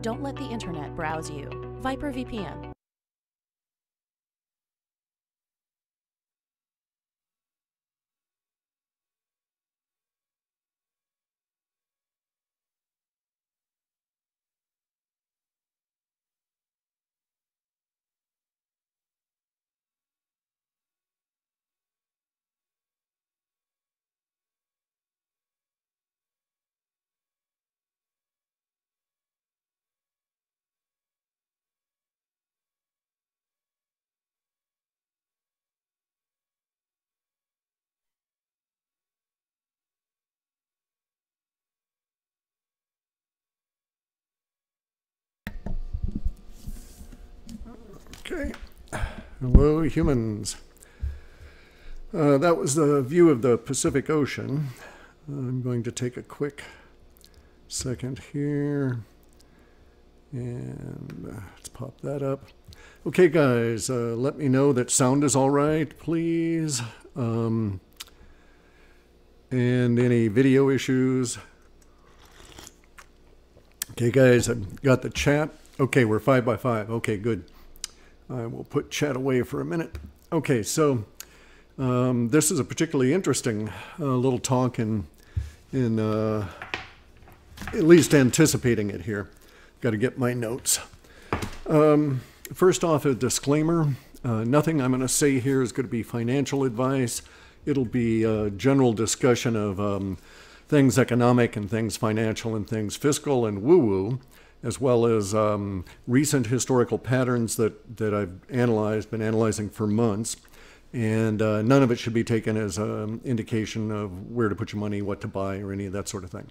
Don't let the internet browse you. Viper VPN. Okay. Hello, humans. That was the view of the Pacific Ocean. I'm going to take a quick second here. And let's pop that up. Okay, guys, let me know that sound is all right, please. And any video issues. Okay, guys, I've got the chat. Okay, we're 5 by 5. Okay, good. I will put chat away for a minute. Okay, so this is a particularly interesting little talk in at least anticipating it here. Got to get my notes. First off, a disclaimer. Nothing I'm going to say here is going to be financial advice. It'll be a general discussion of things economic and things financial and things fiscal and woo-woo, as well as recent historical patterns that I've been analyzing for months. And none of it should be taken as an indication of where to put your money, what to buy, or any of that sort of thing.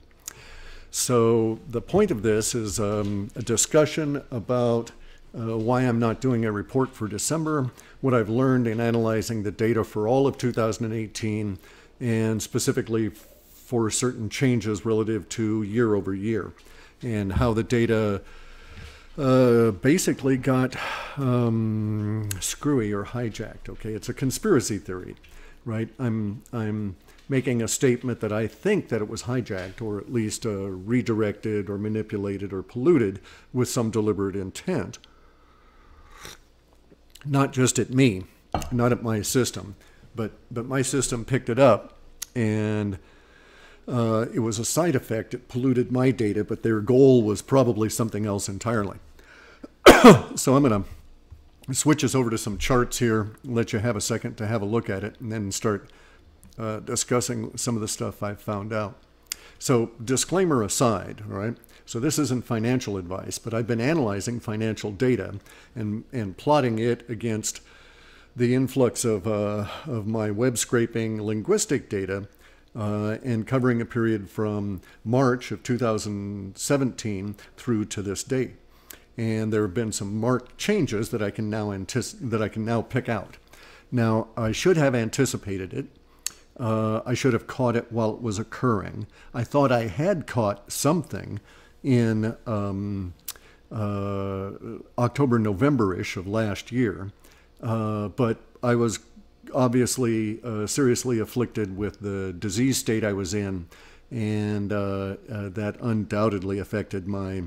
So the point of this is a discussion about why I'm not doing a report for December, what I've learned in analyzing the data for all of 2018, and specifically for certain changes relative to year over year, and how the data basically got screwy or hijacked. Okay, it's a conspiracy theory, right? I'm making a statement that I think that it was hijacked, or at least redirected or manipulated or polluted with some deliberate intent. Not just at me, not at my system, but my system picked it up, and it was a side effect. It polluted my data, but their goal was probably something else entirely. So I'm going to switch us over to some charts here, let you have a second to have a look at it, and then start discussing some of the stuff I've found out. So disclaimer aside, all right? So this isn't financial advice, but I've been analyzing financial data and plotting it against the influx of my web scraping linguistic data and covering a period from March of 2017 through to this date. And there have been some marked changes that I can now pick out. Now, I should have anticipated it. I should have caught it while it was occurring. I thought I had caught something in October, November-ish of last year, but I was obviously seriously afflicted with the disease state I was in, and that undoubtedly affected my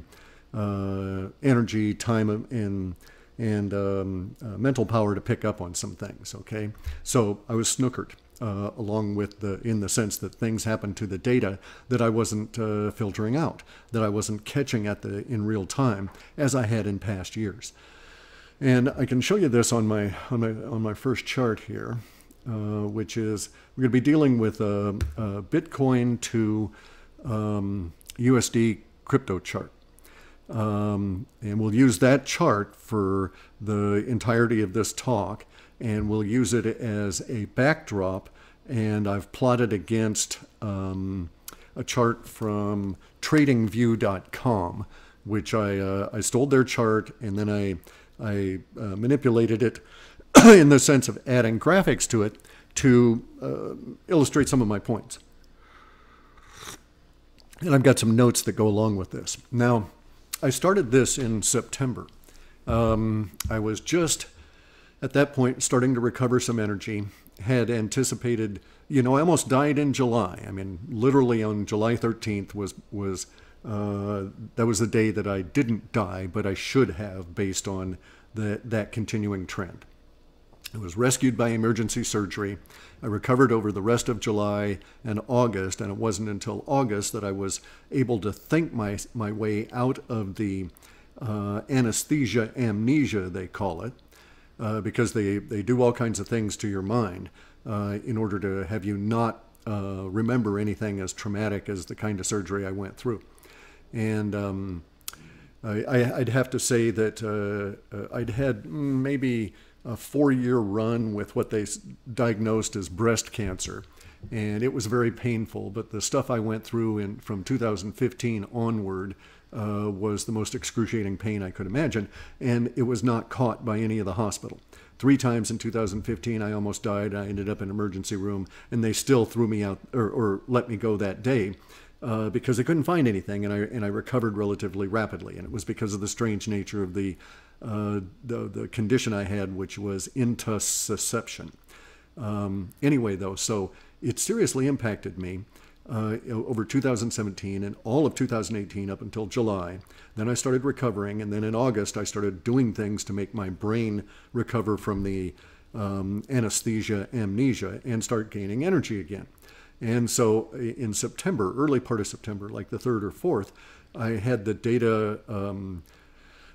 energy, time, and mental power to pick up on some things. Okay, so I was snookered, along with in the sense that things happened to the data that I wasn't filtering out, that I wasn't catching in real time as I had in past years. And I can show you this on my first chart here, which is we're going to be dealing with a Bitcoin to USD crypto chart. And we'll use that chart for the entirety of this talk, and we'll use it as a backdrop. And I've plotted against a chart from tradingview.com, which I stole their chart, and then I manipulated it in the sense of adding graphics to it to illustrate some of my points. And I've got some notes that go along with this. Now, I started this in September. I was just at that point starting to recover some energy, had anticipated, I almost died in July. I mean, literally on July 13th was that was the day that I didn't die, but I should have based on that continuing trend. I was rescued by emergency surgery. I recovered over the rest of July and August, and it wasn't until August that I was able to think my way out of the anesthesia amnesia, they call it, because they do all kinds of things to your mind in order to have you not remember anything as traumatic as the kind of surgery I went through. And I'd have to say that I'd had maybe a 4-year run with what they diagnosed as breast cancer. And it was very painful, but the stuff I went through from 2015 onward was the most excruciating pain I could imagine, and it was not caught by any of the hospital. 3 times in 2015 I almost died. I ended up in an emergency room, and they still threw me out or let me go that day because they couldn't find anything, and I recovered relatively rapidly. And it was because of the strange nature of the condition I had, which was intussusception. Anyway, though, so it seriously impacted me over 2017 and all of 2018 up until July. Then I started recovering, and then in August I started doing things to make my brain recover from the anesthesia amnesia and start gaining energy again. And so in September, early part of September, like the 3rd or 4th, I had the data.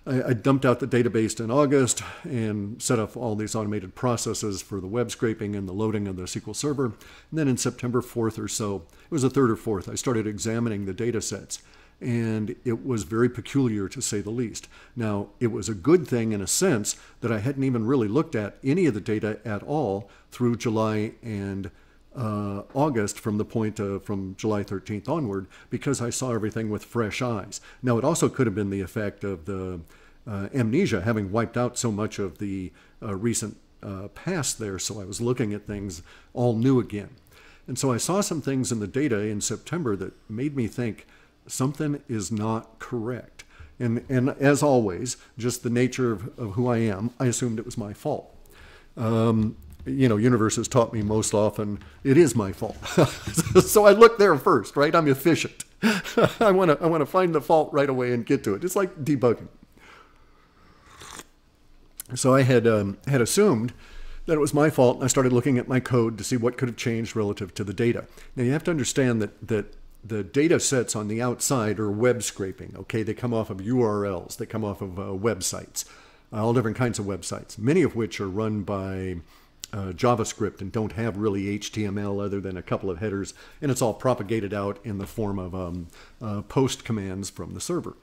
I dumped out the database in August and set up all these automated processes for the web scraping and the loading of the SQL Server. And then in September 4th or so, it was the 3rd or 4th, I started examining the data sets. And it was very peculiar, to say the least. Now, it was a good thing in a sense that I hadn't even really looked at any of the data at all through July and August, from the point from July 13th onward, because I saw everything with fresh eyes. Now, it also could have been the effect of the amnesia having wiped out so much of the recent past there, so I was looking at things all new again. And so I saw some things in the data in September that made me think something is not correct. And as always, just the nature of who I am, I assumed it was my fault. You know, universe has taught me most often it is my fault. So I look there first, right? I'm efficient. I want to find the fault right away and get to it. It's like debugging. So I had assumed that it was my fault, and I started looking at my code to see what could have changed relative to the data. Now you have to understand that the data sets on the outside are web scraping. Okay, they come off of URLs, they come off of websites, all different kinds of websites, many of which are run by JavaScript and don't have really HTML other than a couple of headers, and it's all propagated out in the form of post commands from the server.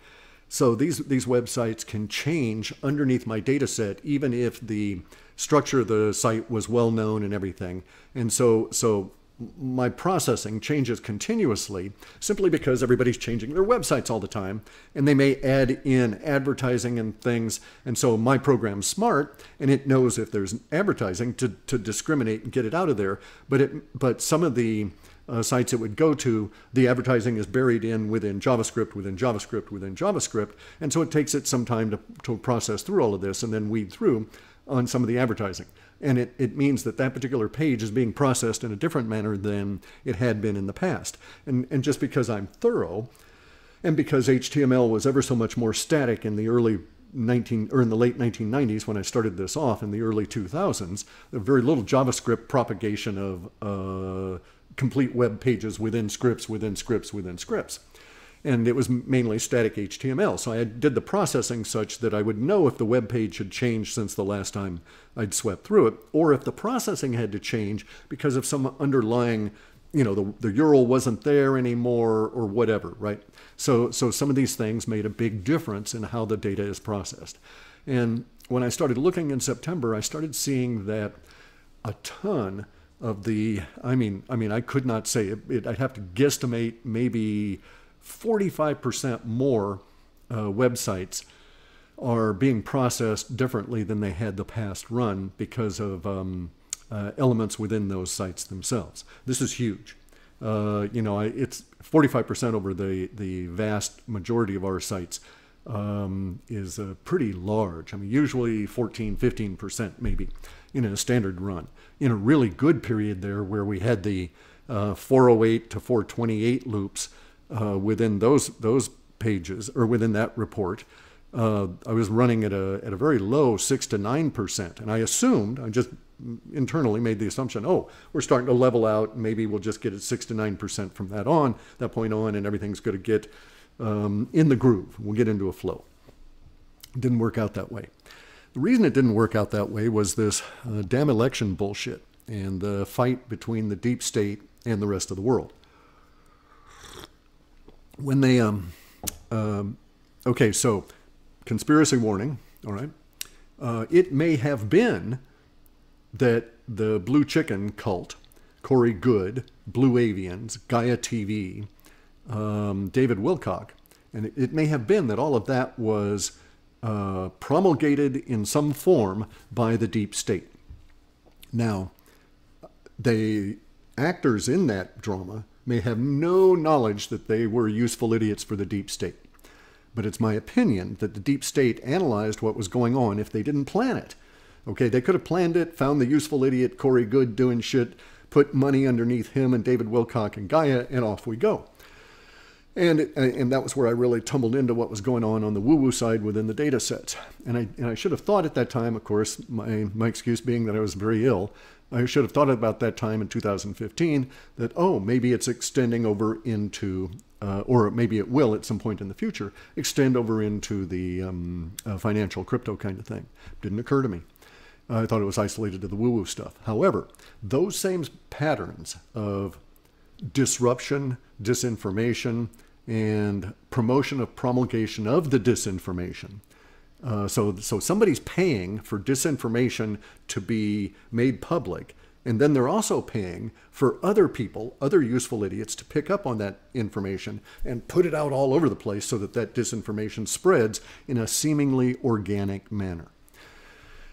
So these websites can change underneath my data set, even if the structure of the site was well known and everything. And so my processing changes continuously simply because everybody's changing their websites all the time, and they may add in advertising and things. And so my program's smart, and it knows if there's advertising to discriminate and get it out of there. But some of the sites it would go to, the advertising is buried in within JavaScript, within JavaScript, within JavaScript. And so it takes it some time to process through all of this and then weed through on some of the advertising. And it means that particular page is being processed in a different manner than it had been in the past. And just because I'm thorough, and because HTML was ever so much more static in the in the late 1990s when I started this off, in the early 2000s, there was very little JavaScript propagation of complete web pages within scripts, within scripts, within scripts. And it was mainly static HTML. So I did the processing such that I would know if the web page had changed since the last time I'd swept through it, or if the processing had to change because of some underlying, you know, the URL wasn't there anymore or whatever, right? So some of these things made a big difference in how the data is processed. And when I started looking in September, I started seeing that a ton of the, I mean, I could not say it, I'd have to guesstimate maybe 45% more websites are being processed differently than they had the past run because of elements within those sites themselves. This is huge. You know, it's 45% over the vast majority of our sites is pretty large. I mean, usually 14, 15% maybe in a standard run. In a really good period there where we had the 408 to 428 loops, within those pages, or within that report, I was running at a very low 6 to 9%. And I assumed, I just internally made the assumption, oh, we're starting to level out. Maybe we'll just get at 6 to 9% from that point on, and everything's going to get in the groove. We'll get into a flow. It didn't work out that way. The reason it didn't work out that way was this damn election bullshit and the fight between the deep state and the rest of the world. When they, okay, so conspiracy warning, all right. It may have been that the Blue Chicken cult, Corey Goode, Blue Avians, Gaia TV, David Wilcock, and it may have been that all of that was promulgated in some form by the deep state. Now, the actors in that drama may have no knowledge that they were useful idiots for the deep state. But it's my opinion that the deep state analyzed what was going on if they didn't plan it. Okay, they could have planned it, found the useful idiot Corey Goode doing shit, put money underneath him and David Wilcock and Gaia, and off we go. And that was where I really tumbled into what was going on the woo-woo side within the data sets. And I should have thought at that time, of course, my excuse being that I was very ill, I should have thought about that time in 2015 that, oh, maybe it's extending over into, or maybe it will at some point in the future, extend over into the financial crypto kind of thing. Didn't occur to me. I thought it was isolated to the woo-woo stuff. However, those same patterns of disruption, disinformation, and promotion of promulgation of the disinformation. So somebody's paying for disinformation to be made public, and then they're also paying for other people, other useful idiots, to pick up on that information and put it out all over the place so that that disinformation spreads in a seemingly organic manner.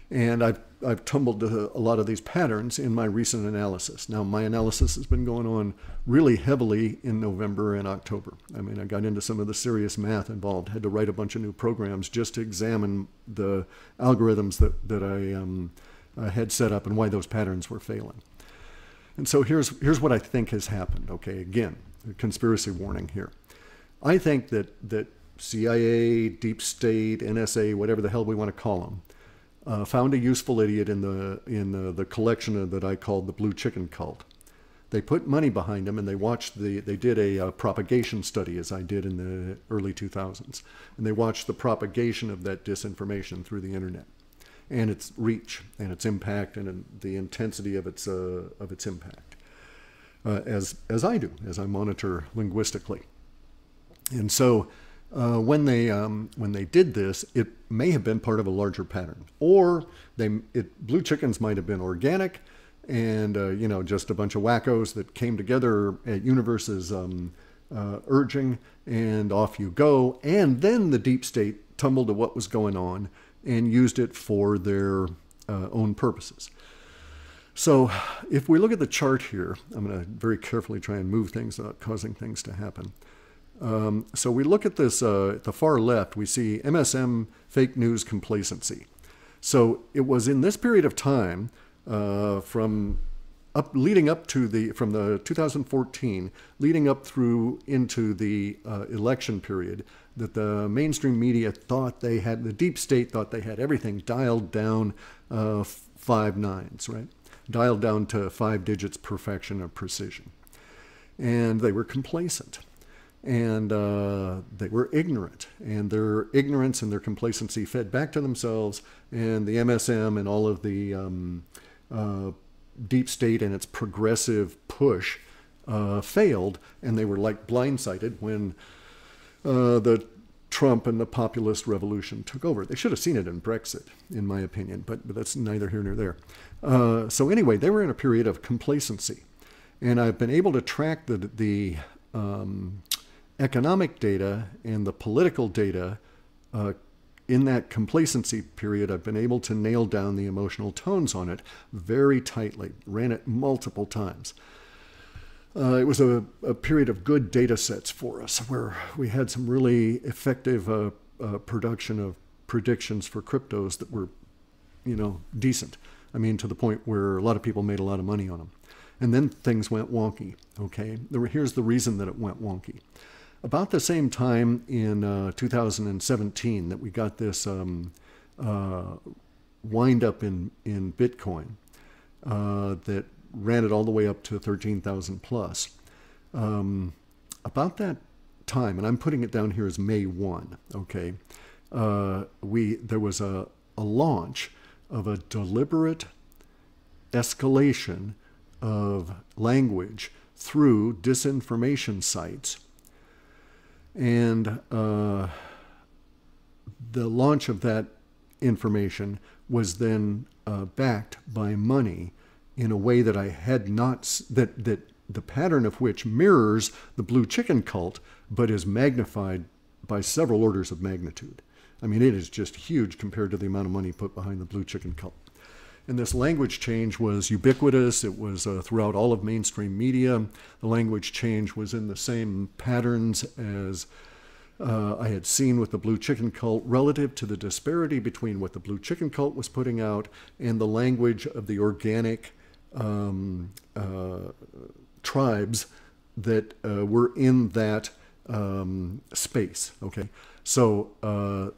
And I've tumbled to a lot of these patterns in my recent analysis. Now, my analysis has been going on really heavily in November and October. I mean, I got into some of the serious math involved, had to write a bunch of new programs just to examine the algorithms that I had set up and why those patterns were failing. And so here's what I think has happened. Okay, again, a conspiracy warning here. I think that CIA, Deep State, NSA, whatever the hell we want to call them, found a useful idiot in the collection that I called the Blue Chicken Cult. They put money behind him, and they did a propagation study, as I did in the early 2000s, and they watched the propagation of that disinformation through the internet, and its reach, and its impact, and the intensity of its impact, as I do, as I monitor linguistically. And so when they did this, it may have been part of a larger pattern, or Blue Chickens might have been organic, and just a bunch of wackos that came together at Universe's urging, and off you go. And then the deep state tumbled to what was going on and used it for their own purposes. So if we look at the chart here, I'm going to very carefully try and move things without causing things to happen. So we look at this, at the far left, we see MSM fake news complacency. So it was in this period of time from the 2014, leading up through into the election period, that the mainstream media thought they had, the deep state thought they had everything dialed down 5 nines, right? Dialed down to 5 digits perfection of precision. And they were complacent. And they were ignorant, and their ignorance and their complacency fed back to themselves, and the MSM and all of the deep state and its progressive push failed, and they were like blindsided when the Trump and the populist revolution took over. They should have seen it in Brexit, in my opinion, but that's neither here nor there. So anyway, they were in a period of complacency, and I've been able to track the economic data and the political data in that complacency period. I've been able to nail down the emotional tones on it very tightly, ran it multiple times. It was a period of good data sets for us, where we had some really effective production of predictions for cryptos that were, decent. I mean, to the point where a lot of people made a lot of money on them. And then things went wonky, okay? Here's the reason that it went wonky. about the same time in 2017 that we got this wind up in Bitcoin that ran it all the way up to 13,000 plus. About that time, and I'm putting it down here as May 1, okay, there was a launch of a deliberate escalation of language through disinformation sites. And the launch of that information was then backed by money in a way that I had not, that the pattern of which mirrors the blue chicken cult, but is magnified by several orders of magnitude. I mean, it is just huge compared to the amount of money put behind the blue chicken cult. And this language change was ubiquitous. It was throughout all of mainstream media. The language change was in the same patterns as I had seen with the blue chicken cult, relative to the disparity between what the blue chicken cult was putting out and the language of the organic tribes that were in that space. Okay, so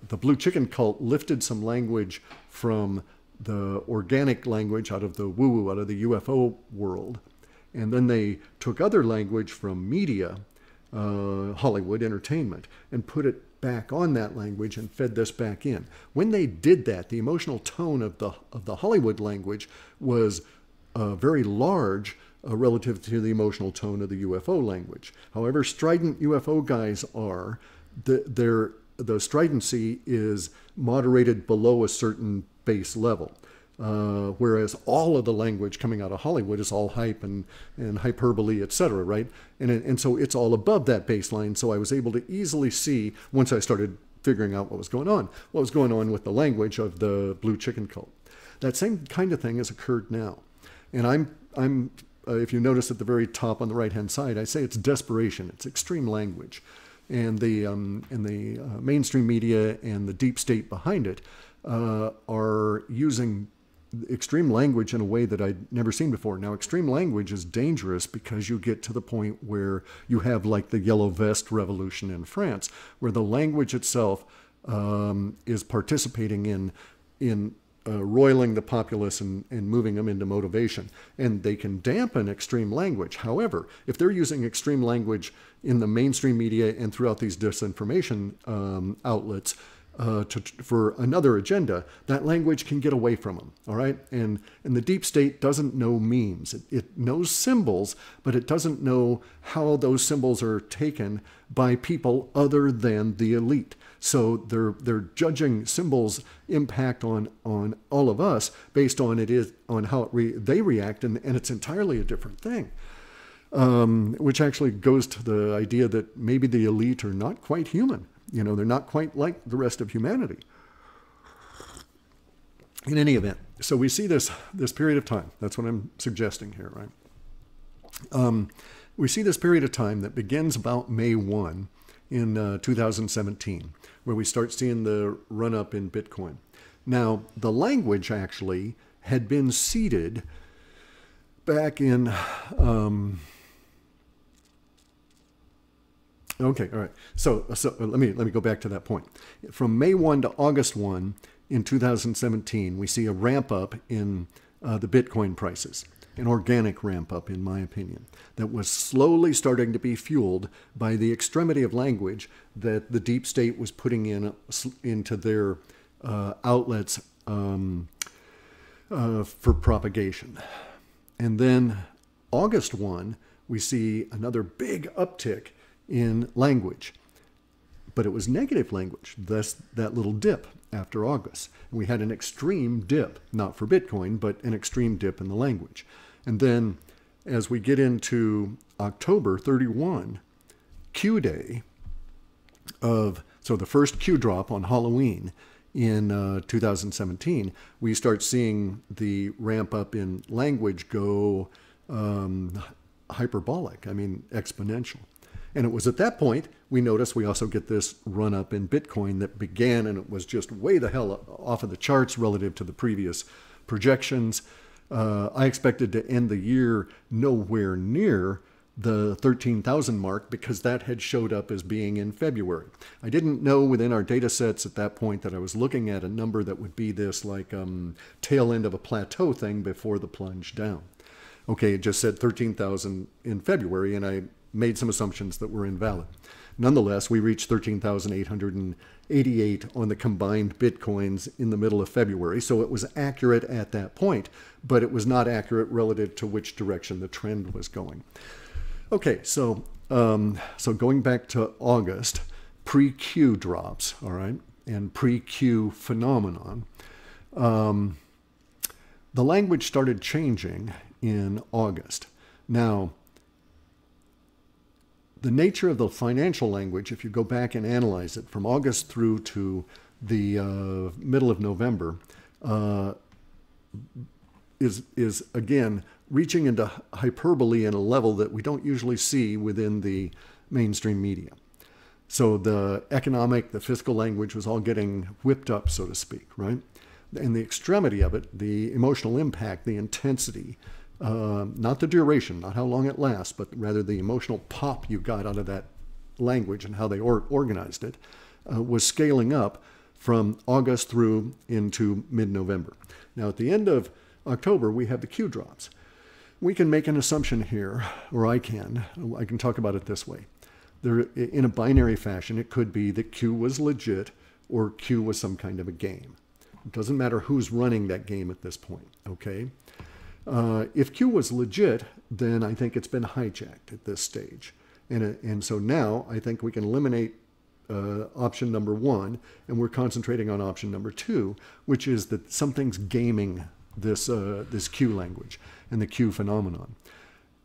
the blue chicken cult lifted some language from the organic language out of the woo-woo, out of the UFO world, and then they took other language from media, Hollywood entertainment, and put it back on that language and fed this back in. When they did that, the emotional tone of the Hollywood language was very large relative to the emotional tone of the UFO language. However strident UFO guys are, the stridency is moderated below a certain base level. Whereas all of the language coming out of Hollywood is all hype and hyperbole, etc., right? And so it's all above that baseline. So I was able to easily see, once I started figuring out what was going on with the language of the blue chicken cult. That same kind of thing has occurred now. And I'm if you notice at the very top on the right-hand side, I say it's desperation. It's extreme language. And the mainstream media and the deep state behind it are using extreme language in a way that I'd never seen before. Now, extreme language is dangerous because you get to the point where you have like the yellow vest revolution in France, where the language itself is participating in roiling the populace and moving them into motivation. And they can dampen extreme language. However, if they're using extreme language in the mainstream media and throughout these disinformation outlets, for another agenda, that language can get away from them, all right? And the deep state doesn't know memes. It knows symbols, but it doesn't know how those symbols are taken by people other than the elite. So they're judging symbols' impact on all of us based on how they react, and it's entirely a different thing. Which actually goes to the idea that maybe the elite are not quite human. You know, they're not quite like the rest of humanity. In any event, so we see this period of time. That's what I'm suggesting here, right? We see this period of time that begins about May 1 in 2017, where we start seeing the run-up in Bitcoin. Now, the language actually had been seeded back in... Okay, all right. So let me go back to that point. From May 1 to August 1 in 2017, we see a ramp up in the Bitcoin prices, an organic ramp up, in my opinion, that was slowly starting to be fueled by the extremity of language that the deep state was putting into their outlets for propagation. And then August 1, we see another big uptick in language, but it was negative language. That's that little dip after August. We had an extreme dip, not for Bitcoin, but an extreme dip in the language. And then as we get into October 31, Q Day so the first Q drop on Halloween in 2017, we start seeing the ramp up in language go hyperbolic, I mean exponential. And it was at that point we noticed we also get this run up in Bitcoin that began, and it was just way the hell off of the charts relative to the previous projections. I expected to end the year nowhere near the 13,000 mark because that had showed up as being in February. I didn't know within our data sets at that point that I was looking at a number that would be this like tail end of a plateau thing before the plunge down. Okay, it just said 13,000 in February, and I made some assumptions that were invalid. Nonetheless, we reached 13,888 on the combined Bitcoins in the middle of February, so it was accurate at that point, but it was not accurate relative to which direction the trend was going. Okay, so going back to August, pre-Q drops, all right, and pre-Q phenomenon, the language started changing in August. Now, the nature of the financial language, if you go back and analyze it from August through to the middle of November, is again reaching into hyperbole in a level that we don't usually see within the mainstream media. So the economic, the fiscal language was all getting whipped up, so to speak, right? And the extremity of it, the emotional impact, the intensity, not the duration, not how long it lasts, but rather the emotional pop you got out of that language and how they organized it, was scaling up from August through into mid-November. Now, at the end of October, we have the Q drops. We can make an assumption here, or I can talk about it this way. There, in a binary fashion, it could be that Q was legit or Q was some kind of a game. It doesn't matter who's running that game at this point, okay? If Q was legit, then I think it's been hijacked at this stage. And so now I think we can eliminate option number one, and we're concentrating on option number two, which is that something's gaming this, this Q language and the Q phenomenon.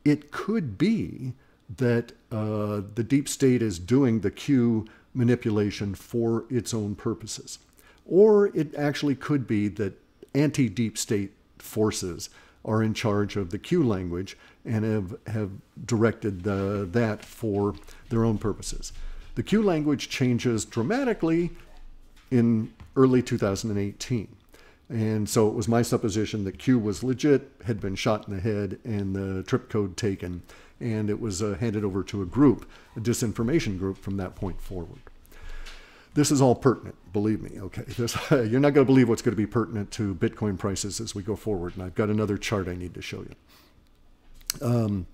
It could be that the deep state is doing the Q manipulation for its own purposes. Or it actually could be that anti-deep state forces are in charge of the Q language and have directed that for their own purposes. The Q language changes dramatically in early 2018. And so it was my supposition that Q was legit, had been shot in the head, and the trip code taken, and it was handed over to a group, a disinformation group from that point forward. This is all pertinent, believe me, okay? You're not going to believe what's going to be pertinent to Bitcoin prices as we go forward, and I've got another chart I need to show you.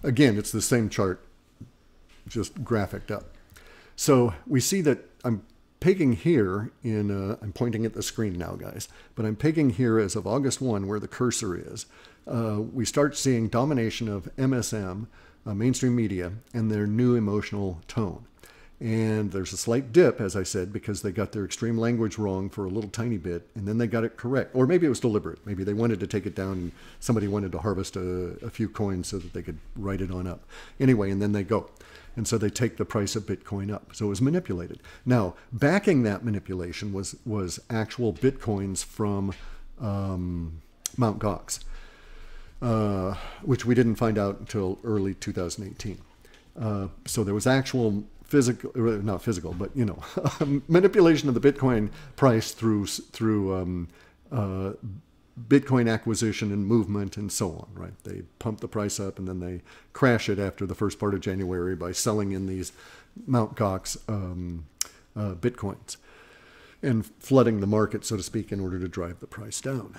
Again, it's the same chart, just graphicked up. So we see that I'm pegging here in, I'm pointing at the screen now, guys, but I'm pegging here as of August 1, where the cursor is. We start seeing domination of MSM, mainstream media, and their new emotional tone. And there's a slight dip, as I said, because they got their extreme language wrong for a little tiny bit, and then they got it correct. Or maybe it was deliberate. Maybe they wanted to take it down, and somebody wanted to harvest a few coins so that they could write it on up. Anyway, and then they go. And so they take the price of Bitcoin up. So it was manipulated. Now, backing that manipulation was actual Bitcoins from Mt. Gox, which we didn't find out until early 2018. So there was actual physical, not physical, but you know, manipulation of the Bitcoin price through Bitcoin acquisition and movement and so on, right? They pump the price up and then they crash it after the first part of January by selling in these Mt. Gox Bitcoins and flooding the market, so to speak, in order to drive the price down.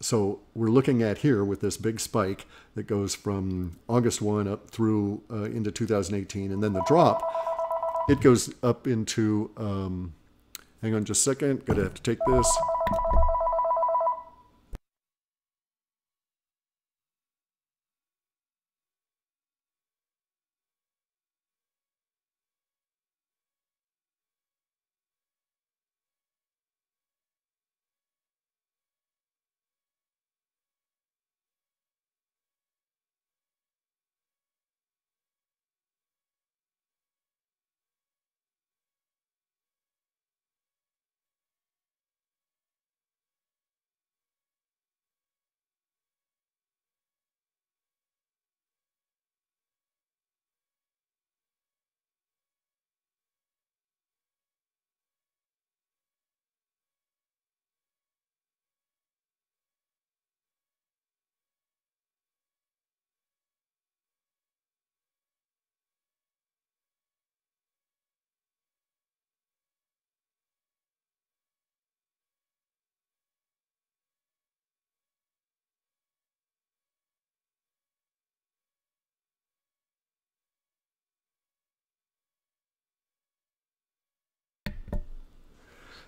So we're looking at here with this big spike that goes from August 1 up through into 2018, and then the drop, it goes up into, hang on just a second, gonna have to take this.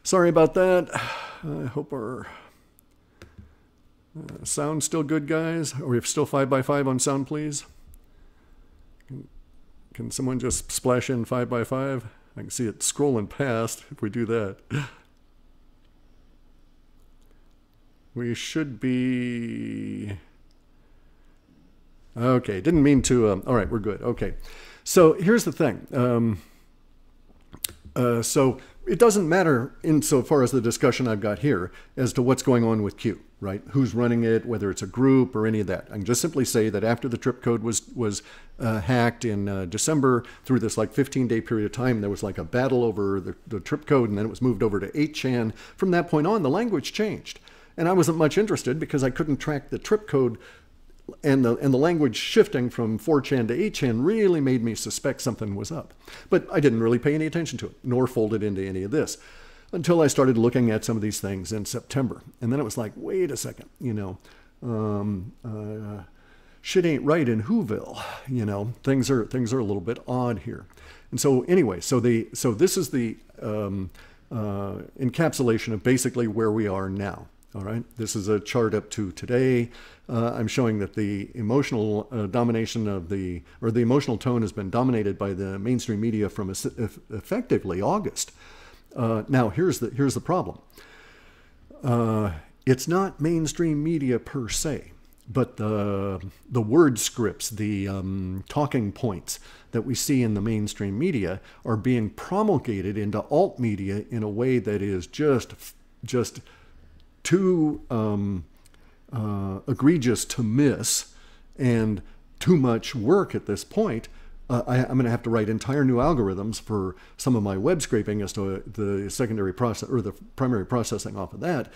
Sorry about that. I hope our sound's still good, guys. Are we still 5x5 on sound, please? Can someone just splash in 5x5? I can see it scrolling past if we do that. We should be... Okay, didn't mean to... all right, we're good. Okay. So here's the thing. So it doesn't matter insofar as the discussion I've got here as to what's going on with Q, right? Who's running it, whether it's a group or any of that. I can just simply say that after the trip code was hacked in December, through this like 15-day period of time, there was like a battle over the trip code, and then it was moved over to 8chan. From that point on, the language changed. And I wasn't much interested because I couldn't track the trip code, and the language shifting from 4chan to 8chan really made me suspect something was up. But I didn't really pay any attention to it, nor fold it into any of this, until I started looking at some of these things in September. And then it was like, wait a second, shit ain't right in Whoville. Things are a little bit odd here. And so anyway, so this is the encapsulation of basically where we are now. All right, this is a chart up to today. I'm showing that the emotional domination of the emotional tone has been dominated by the mainstream media from effectively August. Now here's the problem. It's not mainstream media per se, but the word scripts, the talking points that we see in the mainstream media are being promulgated into alt media in a way that is just too egregious to miss, and too much work at this point. I'm going to have to write entire new algorithms for some of my web scraping as to the secondary process or the primary processing off of that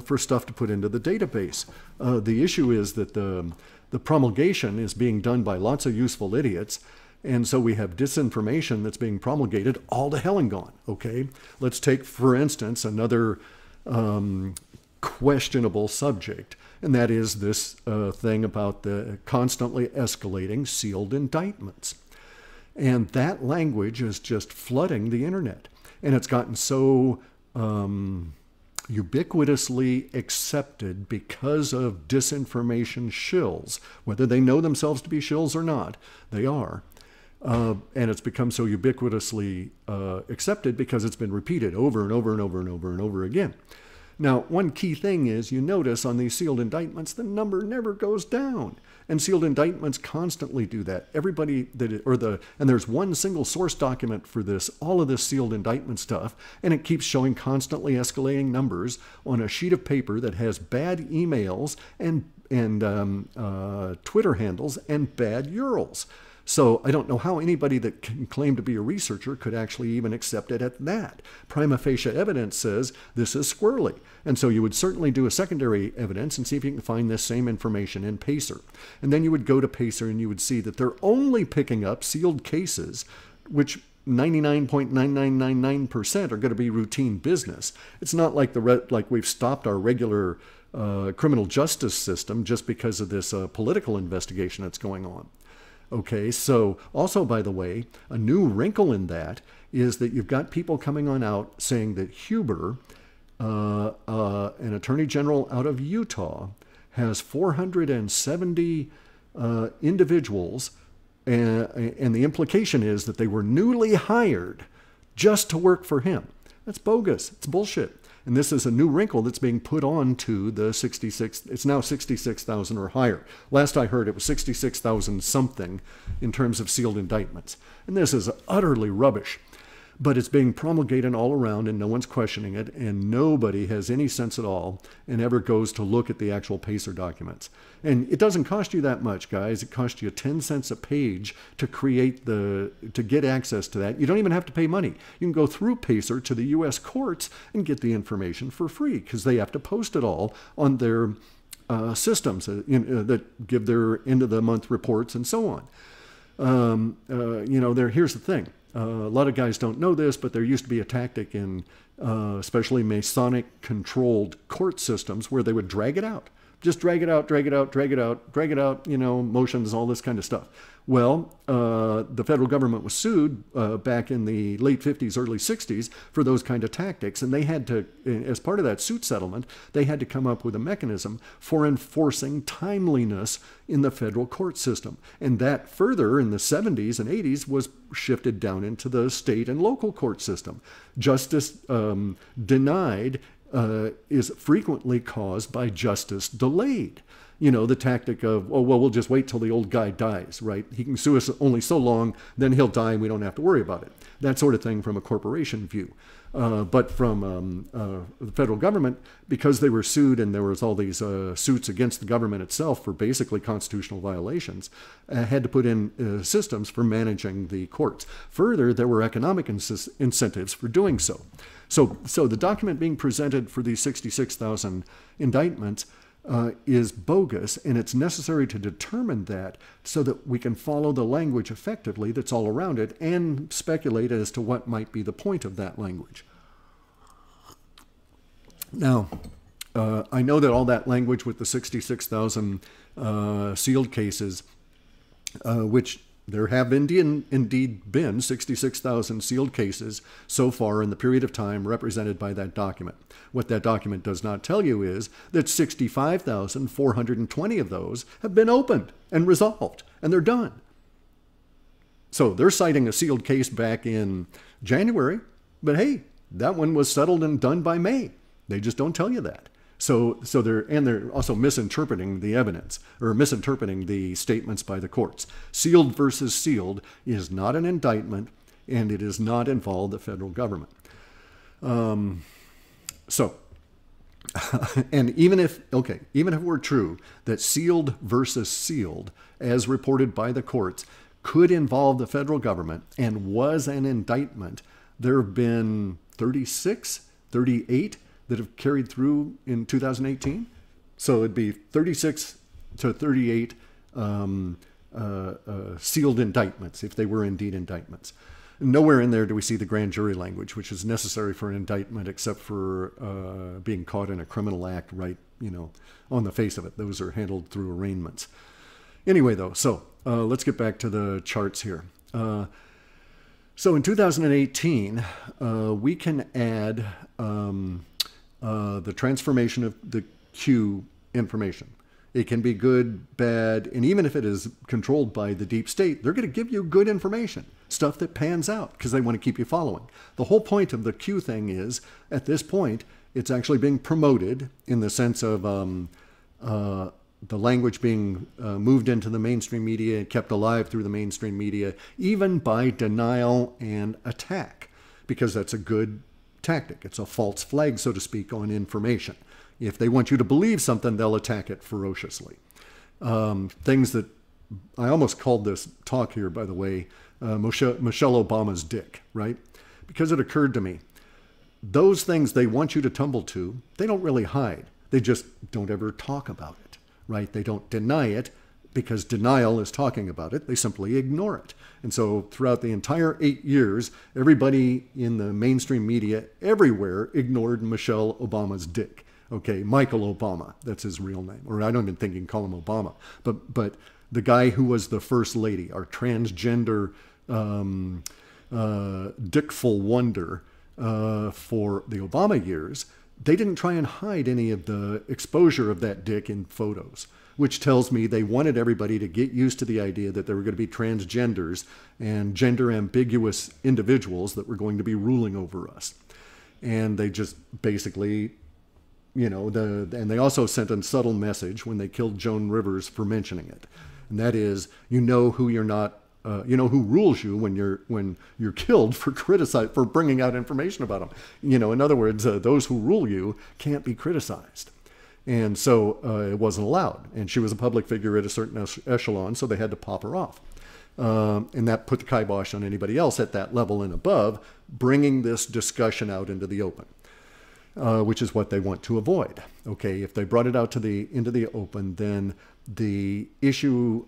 for stuff to put into the database. The issue is that the promulgation is being done by lots of useful idiots. And so we have disinformation that's being promulgated all to hell and gone. Okay, let's take, for instance, another questionable subject, and that is this thing about the constantly escalating sealed indictments. And that language is just flooding the internet. And it's gotten so ubiquitously accepted because of disinformation shills. Whether they know themselves to be shills or not, they are. And it's become so ubiquitously accepted because it's been repeated over and over and over and over and over again. Now, one key thing is, you notice on these sealed indictments, the number never goes down. And sealed indictments constantly do that. Everybody and there's one single source document for this, all of this sealed indictment stuff, and it keeps showing constantly escalating numbers on a sheet of paper that has bad emails and Twitter handles and bad URLs. So I don't know how anybody that can claim to be a researcher could actually even accept it at that. Prima facie evidence says this is squirrely. And so you would certainly do a secondary evidence and see if you can find this same information in Pacer. And then you would go to Pacer and you would see that they're only picking up sealed cases, which 99.9999% are going to be routine business. It's not like like we've stopped our regular criminal justice system just because of this political investigation that's going on. Okay, so also, by the way, a new wrinkle in that is that you've got people coming on out saying that Huber, an attorney general out of Utah, has 470 individuals, and the implication is that they were newly hired just to work for him. That's bogus. It's bullshit. And this is a new wrinkle that's being put on to the 66, it's now 66,000 or higher. Last I heard it was 66,000 something in terms of sealed indictments. And this is utterly rubbish. But it's being promulgated all around and no one's questioning it, and nobody has any sense at all and ever goes to look at the actual Pacer documents. And it doesn't cost you that much, guys. It costs you 10 cents a page to to get access to that. You don't even have to pay money. You can go through Pacer to the US courts and get the information for free because they have to post it all on their systems that give their end of the month reports and so on. Here's the thing. A lot of guys don't know this, but there used to be a tactic in especially Masonic-controlled court systems where they would drag it out. Just drag it out, drag it out, drag it out, drag it out, you know, motions, all this kind of stuff. Well, the federal government was sued back in the late 50s, early 60s for those kind of tactics. And they had to, as part of that suit settlement, they had to come up with a mechanism for enforcing timeliness in the federal court system. And that further in the 70s and 80s was shifted down into the state and local court system. Justice denied is frequently caused by justice delayed. You know, the tactic of, oh, well, we'll just wait till the old guy dies, right? He can sue us only so long, then he'll die and we don't have to worry about it. That sort of thing from a corporation view. But from the federal government, because they were sued and there was all these suits against the government itself for basically constitutional violations, had to put in systems for managing the courts. Further, there were economic incentives for doing so. So the document being presented for these 66,000 indictments is bogus, and it's necessary to determine that so that we can follow the language effectively that's all around it and speculate as to what might be the point of that language. Now, I know that all that language with the 66,000 sealed cases, which there have indeed been 66,000 sealed cases so far in the period of time represented by that document. What that document does not tell you is that 65,420 of those have been opened and resolved, and they're done. So they're citing a sealed case back in January, but hey, that one was settled and done by May. They just don't tell you that. So they're also misinterpreting the evidence or misinterpreting the statements by the courts. Sealed versus sealed is not an indictment, and it does not involve the federal government. And even if it were true that sealed versus sealed, as reported by the courts, could involve the federal government and was an indictment, there have been 38 that have carried through in 2018. So it'd be 36 to 38 sealed indictments, if they were indeed indictments. Nowhere in there do we see the grand jury language, which is necessary for an indictment, except for being caught in a criminal act, right, you know, on the face of it. Those are handled through arraignments. Anyway, though, so let's get back to the charts here. So in 2018, we can add the transformation of the Q information. It can be good, bad, and even if it is controlled by the deep state, they're going to give you good information, stuff that pans out because they want to keep you following. The whole point of the Q thing is, at this point, it's actually being promoted in the sense of the language being moved into the mainstream media and kept alive through the mainstream media, even by denial and attack, because that's a good tactic. It's a false flag, so to speak, on information. If they want you to believe something, they'll attack it ferociously. Things that I almost called this talk here, by the way, Michelle Obama's dick, right? Because it occurred to me, those things they want you to tumble to, they don't really hide. They just don't ever talk about it, right? They don't deny it because denial is talking about it. They simply ignore it. And so throughout the entire 8 years, everybody in the mainstream media everywhere ignored Michelle Obama's dick. Okay, Michael Obama, that's his real name. Or I don't even think you can call him Obama. But the guy who was the first lady, our transgender dickful wonder for the Obama years, they didn't try and hide any of the exposure of that dick in photos, which tells me they wanted everybody to get used to the idea that there were going to be transgenders and gender ambiguous individuals that were going to be ruling over us. And they just basically, you know, and they also sent a subtle message when they killed Joan Rivers for mentioning it. And that is, you know who you're not, you know who rules you when you're killed for bringing out information about them. You know, in other words, those who rule you can't be criticized. And so it wasn't allowed. And she was a public figure at a certain echelon, so they had to pop her off. And that put the kibosh on anybody else at that level and above, bringing this discussion out into the open, which is what they want to avoid. Okay, if they brought it out into the open, then the issue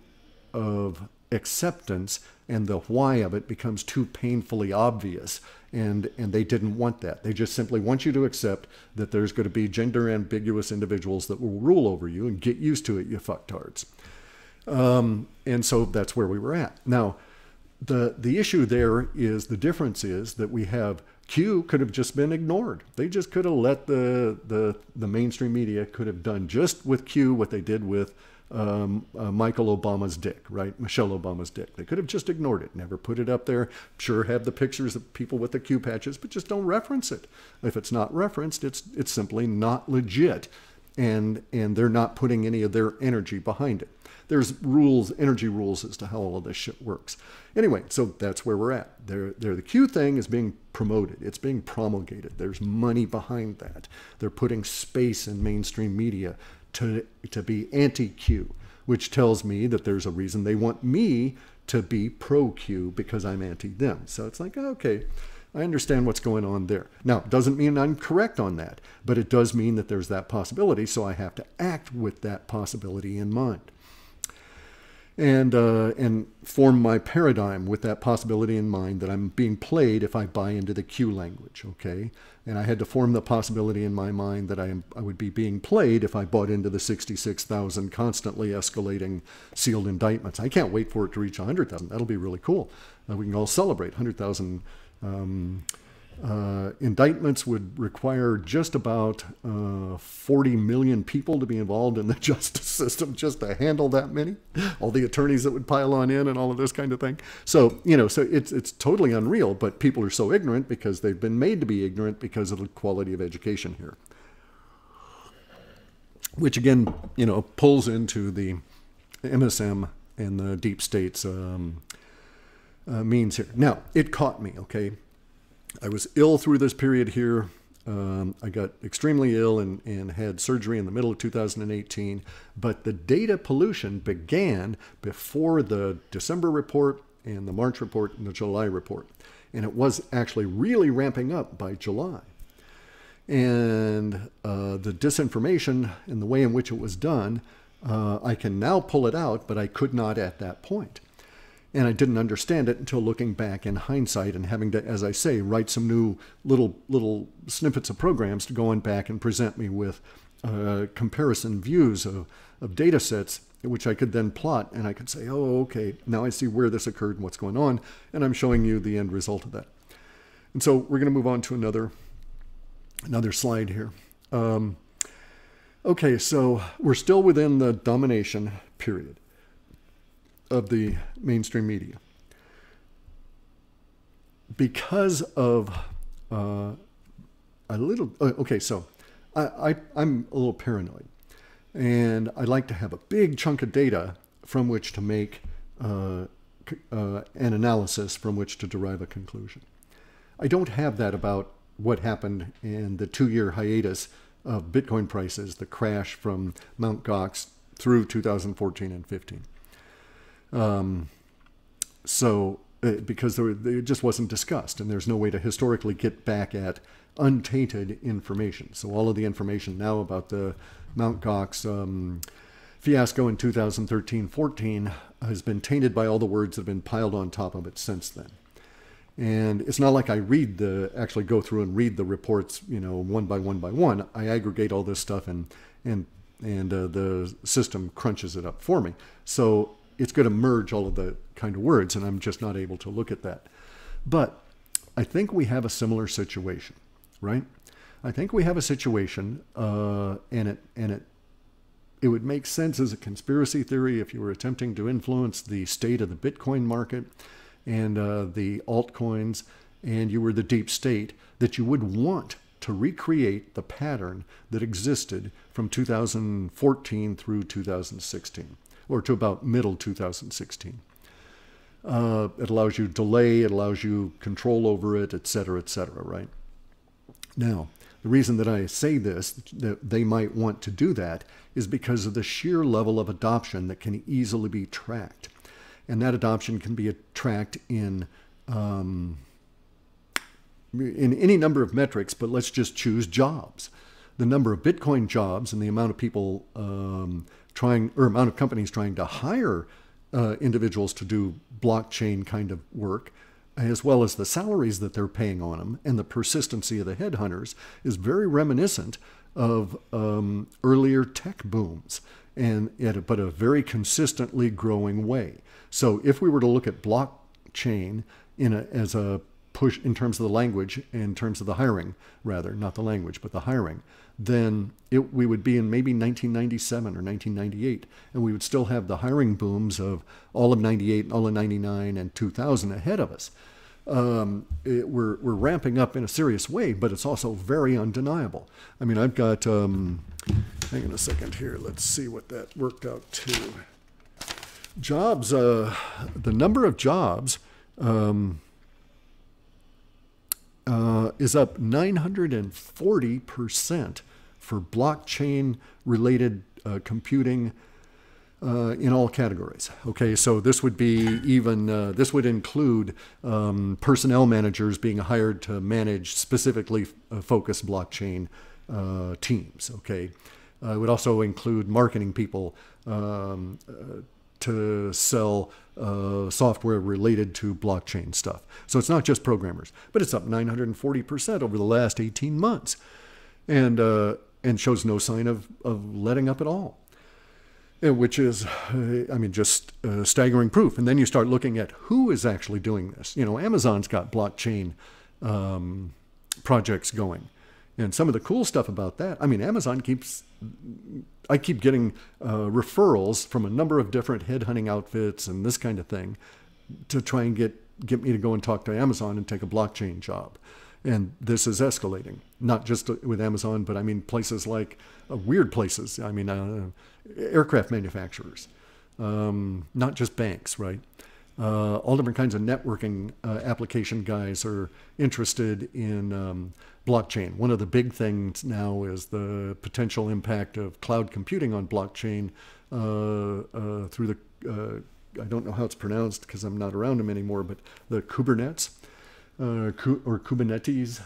of acceptance and the why of it becomes too painfully obvious. And they didn't want that. They just simply want you to accept that there's going to be gender ambiguous individuals that will rule over you, and get used to it, you fucktards. And so that's where we were at. Now, the issue there is, the difference is that we have Q could have just been ignored. They just could have let the mainstream media could have done just with Q what they did with Michael Obama's dick, right? Michelle Obama's dick. They could have just ignored it, never put it up there. Sure, have the pictures of people with the Q patches, but just don't reference it. If it's not referenced, it's simply not legit, and they're not putting any of their energy behind it. There's rules, energy rules, as to how all of this shit works. Anyway, so that's where we're at. The Q thing is being promoted. It's being promulgated. There's money behind that. They're putting space in mainstream media to be anti-Q, which tells me that there's a reason they want me to be pro-Q, because I'm anti-them. So it's like, okay, I understand what's going on there. Now, it doesn't mean I'm correct on that, but it does mean that there's that possibility, so I have to act with that possibility in mind. And form my paradigm with that possibility in mind, that I'm being played if I buy into the Q language, okay? And I had to form the possibility in my mind that I would be being played if I bought into the 66,000 constantly escalating sealed indictments. I can't wait for it to reach 100,000. That'll be really cool. We can all celebrate 100,000. Indictments would require just about 40 million people to be involved in the justice system just to handle that many. All the attorneys that would pile on in and all of this kind of thing. So, so it's totally unreal, but people are so ignorant because they've been made to be ignorant because of the quality of education here. Which again, pulls into the MSM and the deep state's means here. Now, it caught me, okay? I was ill through this period here. I got extremely ill and had surgery in the middle of 2018. But the data pollution began before the December report and the March report and the July report. And it was actually really ramping up by July. And the disinformation and the way in which it was done, I can now pull it out, but I could not at that point. And I didn't understand it until looking back in hindsight and having to, as I say, write some new little snippets of programs to go on back and present me with comparison views of data sets, which I could then plot, and I could say, oh, okay, now I see where this occurred and what's going on, and I'm showing you the end result of that. And so we're going to move on to another slide here. Okay, so we're still within the domination period of the mainstream media. Because of I'm a little paranoid, and I like to have a big chunk of data from which to make an analysis from which to derive a conclusion. I don't have that about what happened in the 2-year hiatus of Bitcoin prices, the crash from Mt. Gox through 2014 and 15. Because it just wasn't discussed, and there's no way to historically get back at untainted information. So all of the information now about the Mt. Gox fiasco in 2013-14 has been tainted by all the words that have been piled on top of it since then. And it's not like I actually go through and read the reports, one by one. I aggregate all this stuff and the system crunches it up for me. So it's going to merge all of the kind of words, and I'm just not able to look at that. But I think we have a similar situation, right? I think we have a situation, and it would make sense as a conspiracy theory if you were attempting to influence the state of the Bitcoin market and the altcoins, and you were the deep state, that you would want to recreate the pattern that existed from 2014 through 2016. Or to about middle 2016. It allows you delay, it allows you control over it, et cetera, right? Now, the reason that I say this, that they might want to do that, is because of the sheer level of adoption that can easily be tracked. And that adoption can be tracked in any number of metrics, but let's just choose jobs. The number of Bitcoin jobs and the amount of people amount of companies trying to hire individuals to do blockchain kind of work, as well as the salaries that they're paying on them and the persistency of the headhunters, is very reminiscent of earlier tech booms, but a very consistently growing way. So if we were to look at blockchain as a push in terms of the language, in terms of the hiring, rather, not the language, but the hiring, then we would be in maybe 1997 or 1998, and we would still have the hiring booms of all of 98, all of 99, and 2000 ahead of us. We're ramping up in a serious way, but it's also very undeniable. I mean, I've got, hang on a second here, let's see what that worked out to. Jobs, the number of jobs is up 940% for blockchain-related computing in all categories. Okay, so this would be even, this would include personnel managers being hired to manage specifically focused blockchain teams. Okay, it would also include marketing people to sell software related to blockchain stuff. So it's not just programmers, but it's up 940% over the last 18 months, and shows no sign of letting up at all, which is, I mean, just staggering proof. And then you start looking at who is actually doing this. You know, Amazon's got blockchain projects going. And some of the cool stuff about that, I mean, Amazon I keep getting referrals from a number of different headhunting outfits and this kind of thing to try and get me to go and talk to Amazon and take a blockchain job. And this is escalating, not just with Amazon, but I mean places like weird places. I mean, aircraft manufacturers, not just banks, right? All different kinds of networking application guys are interested in blockchain. One of the big things now is the potential impact of cloud computing on blockchain through the, I don't know how it's pronounced because I'm not around them anymore, but the Kubernetes or Kubernetes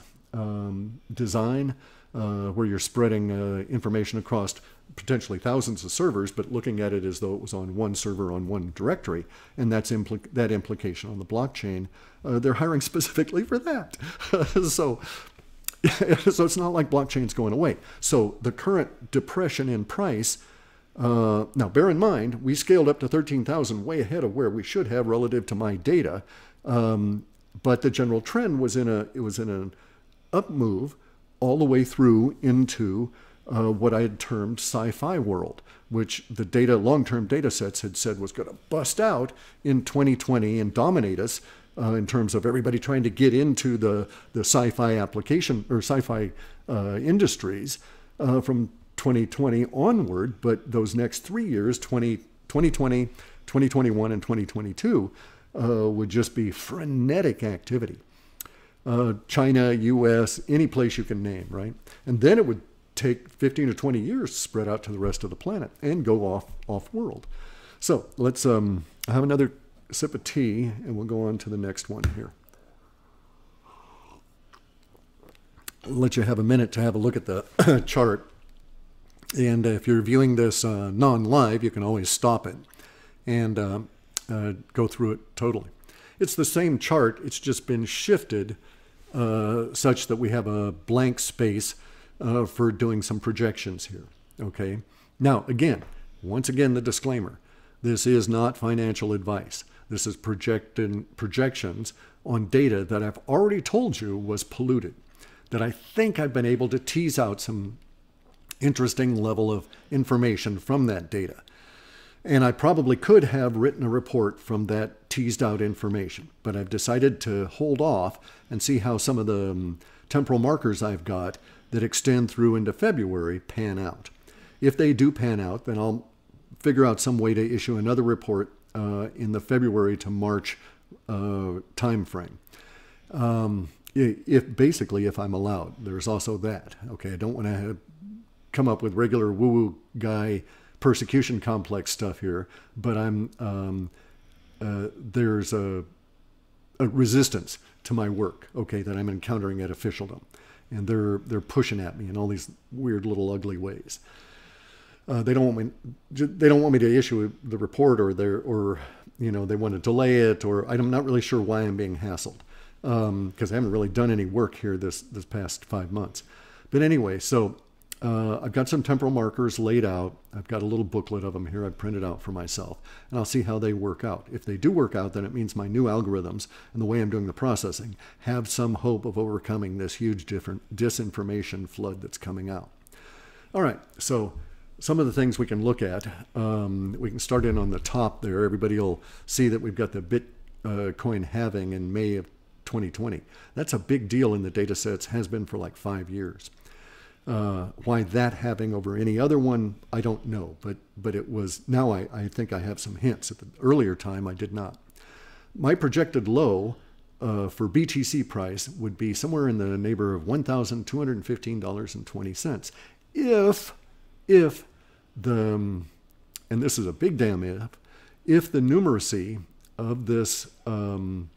design, where you're spreading information across potentially thousands of servers, but looking at it as though it was on one server on one directory, and that implication on the blockchain. They're hiring specifically for that. So it's not like blockchain's going away. So the current depression in price, now bear in mind, we scaled up to 13,000 way ahead of where we should have relative to my data, but the general trend was in an up move all the way through into what I had termed sci-fi world, which the long-term data sets had said was going to bust out in 2020 and dominate us in terms of everybody trying to get into the sci-fi application or sci-fi industries from 2020 onward. But those next 3 years, 2020, 2021, and 2022, would just be frenetic activity. China, US, any place you can name, right? And then it would take 15 to 20 years to spread out to the rest of the planet and go off world. So let's have another sip of tea and we'll go on to the next one here. I'll let you have a minute to have a look at the chart. And if you're viewing this non-live, you can always stop it and go through it totally. It's the same chart, it's just been shifted such that we have a blank space for doing some projections here, okay? Now, once again, the disclaimer. This is not financial advice. This is projections on data that I've already told you was polluted, that I think I've been able to tease out some interesting level of information from that data. And I probably could have written a report from that teased out information, but I've decided to hold off and see how some of the temporal markers I've got that extend through into February pan out. If they do pan out, then I'll figure out some way to issue another report in the February to March time frame. If I'm allowed. There's also that. Okay, I don't want to come up with regular woo-woo guy persecution complex stuff here, but there's a resistance to my work, okay, that I'm encountering at officialdom. And they're pushing at me in all these weird little ugly ways. They don't want me to issue the report, or they want to delay it, or I'm not really sure why I'm being hassled, because I haven't really done any work here this past 5 months. But anyway, so I've got some temporal markers laid out. I've got a little booklet of them here I've printed out for myself, and I'll see how they work out. If they do work out, then it means my new algorithms and the way I'm doing the processing have some hope of overcoming this huge disinformation flood that's coming out. All right, so some of the things we can look at, we can start in on the top there. Everybody will see that we've got the Bitcoin halving in May of 2020. That's a big deal in the data sets, has been for like 5 years. Why that halving over any other one, I don't know, but it was. Now I think I have some hints. At the earlier time, I did not. My projected low for BTC price would be somewhere in the neighborhood of $1,215.20 if the, and this is a big damn if the numeracy of this and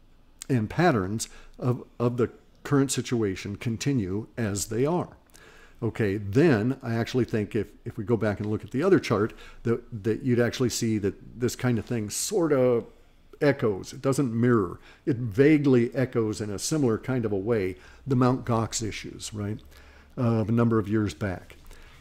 patterns of the current situation continue as they are. Okay, then I actually think if we go back and look at the other chart, that you'd actually see that this kind of thing sort of echoes. It doesn't mirror. It vaguely echoes in a similar kind of a way the Mt. Gox issues, right, of a number of years back.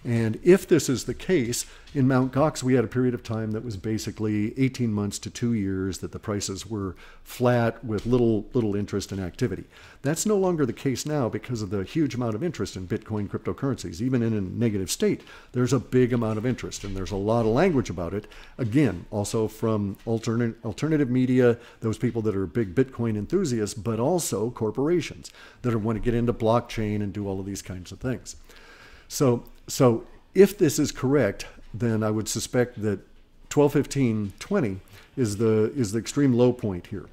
And if this is the case, in Mt. Gox, we had a period of time that was basically 18 months to 2 years that the prices were flat with little interest and activity. That's no longer the case now because of the huge amount of interest in Bitcoin cryptocurrencies. Even in a negative state, there's a big amount of interest, and there's a lot of language about it. Again, also from alternative media, those people that are big Bitcoin enthusiasts, but also corporations that want to get into blockchain and do all of these kinds of things. So if this is correct, then I would suspect that 1215.20 is the extreme low point here.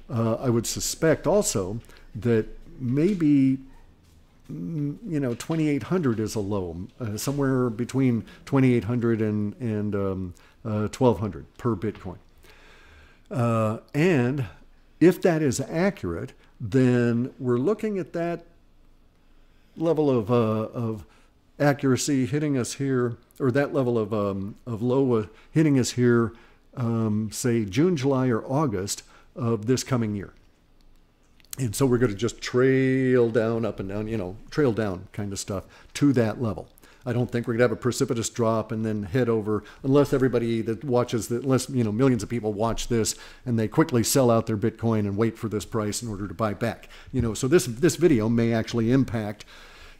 I would suspect also that maybe 2800 is a low, somewhere between 2800 and 1200 per Bitcoin. And if that is accurate, then we're looking at that level of accuracy hitting us here, or that level of low hitting us here, say June, July, or August of this coming year. And so we're going to just trail down, up and down, trail down kind of stuff to that level. I don't think we're going to have a precipitous drop and then head over, unless everybody that watches, unless millions of people watch this and they quickly sell out their Bitcoin and wait for this price in order to buy back. So this video may actually impact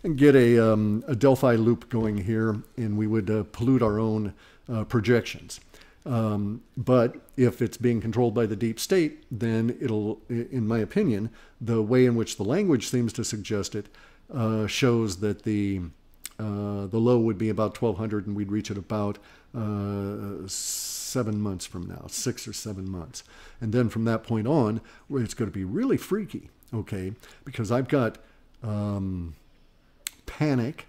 and get a Delphi loop going here, and we would pollute our own projections. But if it's being controlled by the deep state, then it'll, in my opinion, the way in which the language seems to suggest it shows that the low would be about 1200, and we'd reach it about 7 months from now, 6 or 7 months. And then from that point on, it's going to be really freaky, okay? Because I've got panic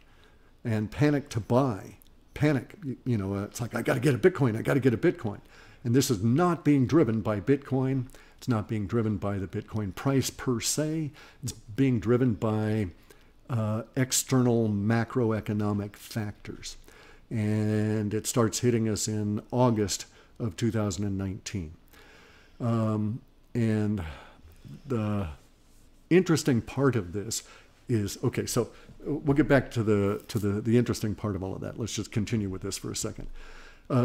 and panic to buy. Panic, it's like, I got to get a Bitcoin, I got to get a Bitcoin. And this is not being driven by Bitcoin. It's not being driven by the Bitcoin price per se. It's being driven by external macroeconomic factors. And it starts hitting us in August of 2019. And the interesting part of this is, okay, so we'll get back to the interesting part of all of that. Let's just continue with this for a second.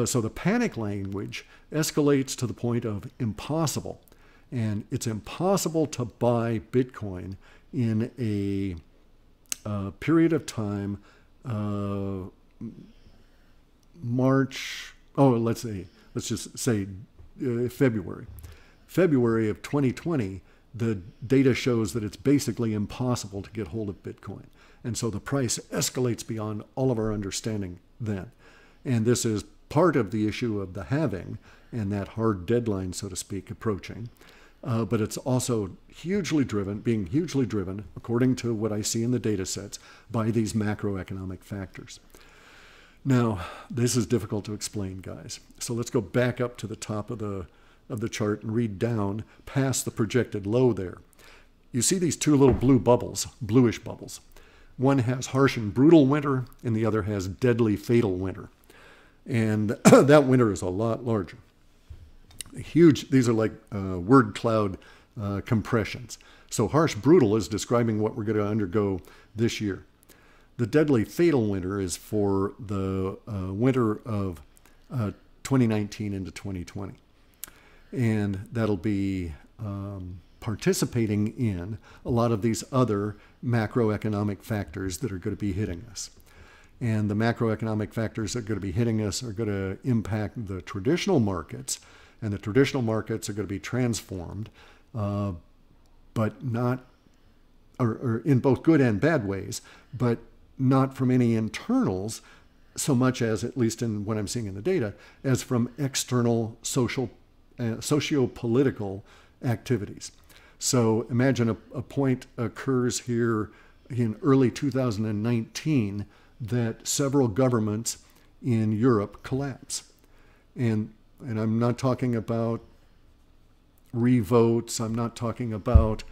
So the panic language escalates to the point of impossible. And it's impossible to buy Bitcoin in a period of time, let's just say February. February of 2020, the data shows that it's basically impossible to get hold of Bitcoin. And so the price escalates beyond all of our understanding then. And this is part of the issue of the halving and that hard deadline, so to speak, approaching. But it's also being hugely driven, according to what I see in the data sets, by these macroeconomic factors. Now, this is difficult to explain, guys. So let's go back up to the top of the chart and read down past the projected low there. You see these two little blue bubbles, bluish bubbles. One has harsh and brutal winter, and the other has deadly fatal winter. And that winter is a lot larger. Huge, these are like word cloud compressions. So harsh, brutal is describing what we're going to undergo this year. The deadly fatal winter is for the winter of 2019 into 2020. And that'll be participating in a lot of these other macroeconomic factors that are going to be hitting us. And the macroeconomic factors that are going to be hitting us are going to impact the traditional markets, and the traditional markets are going to be transformed, but not, or in both good and bad ways, but not from any internals so much as, at least in what I'm seeing in the data, as from external socio-political activities. So imagine a point occurs here in early 2019 that several governments in Europe collapse. And I'm not talking about revotes. I'm not talking about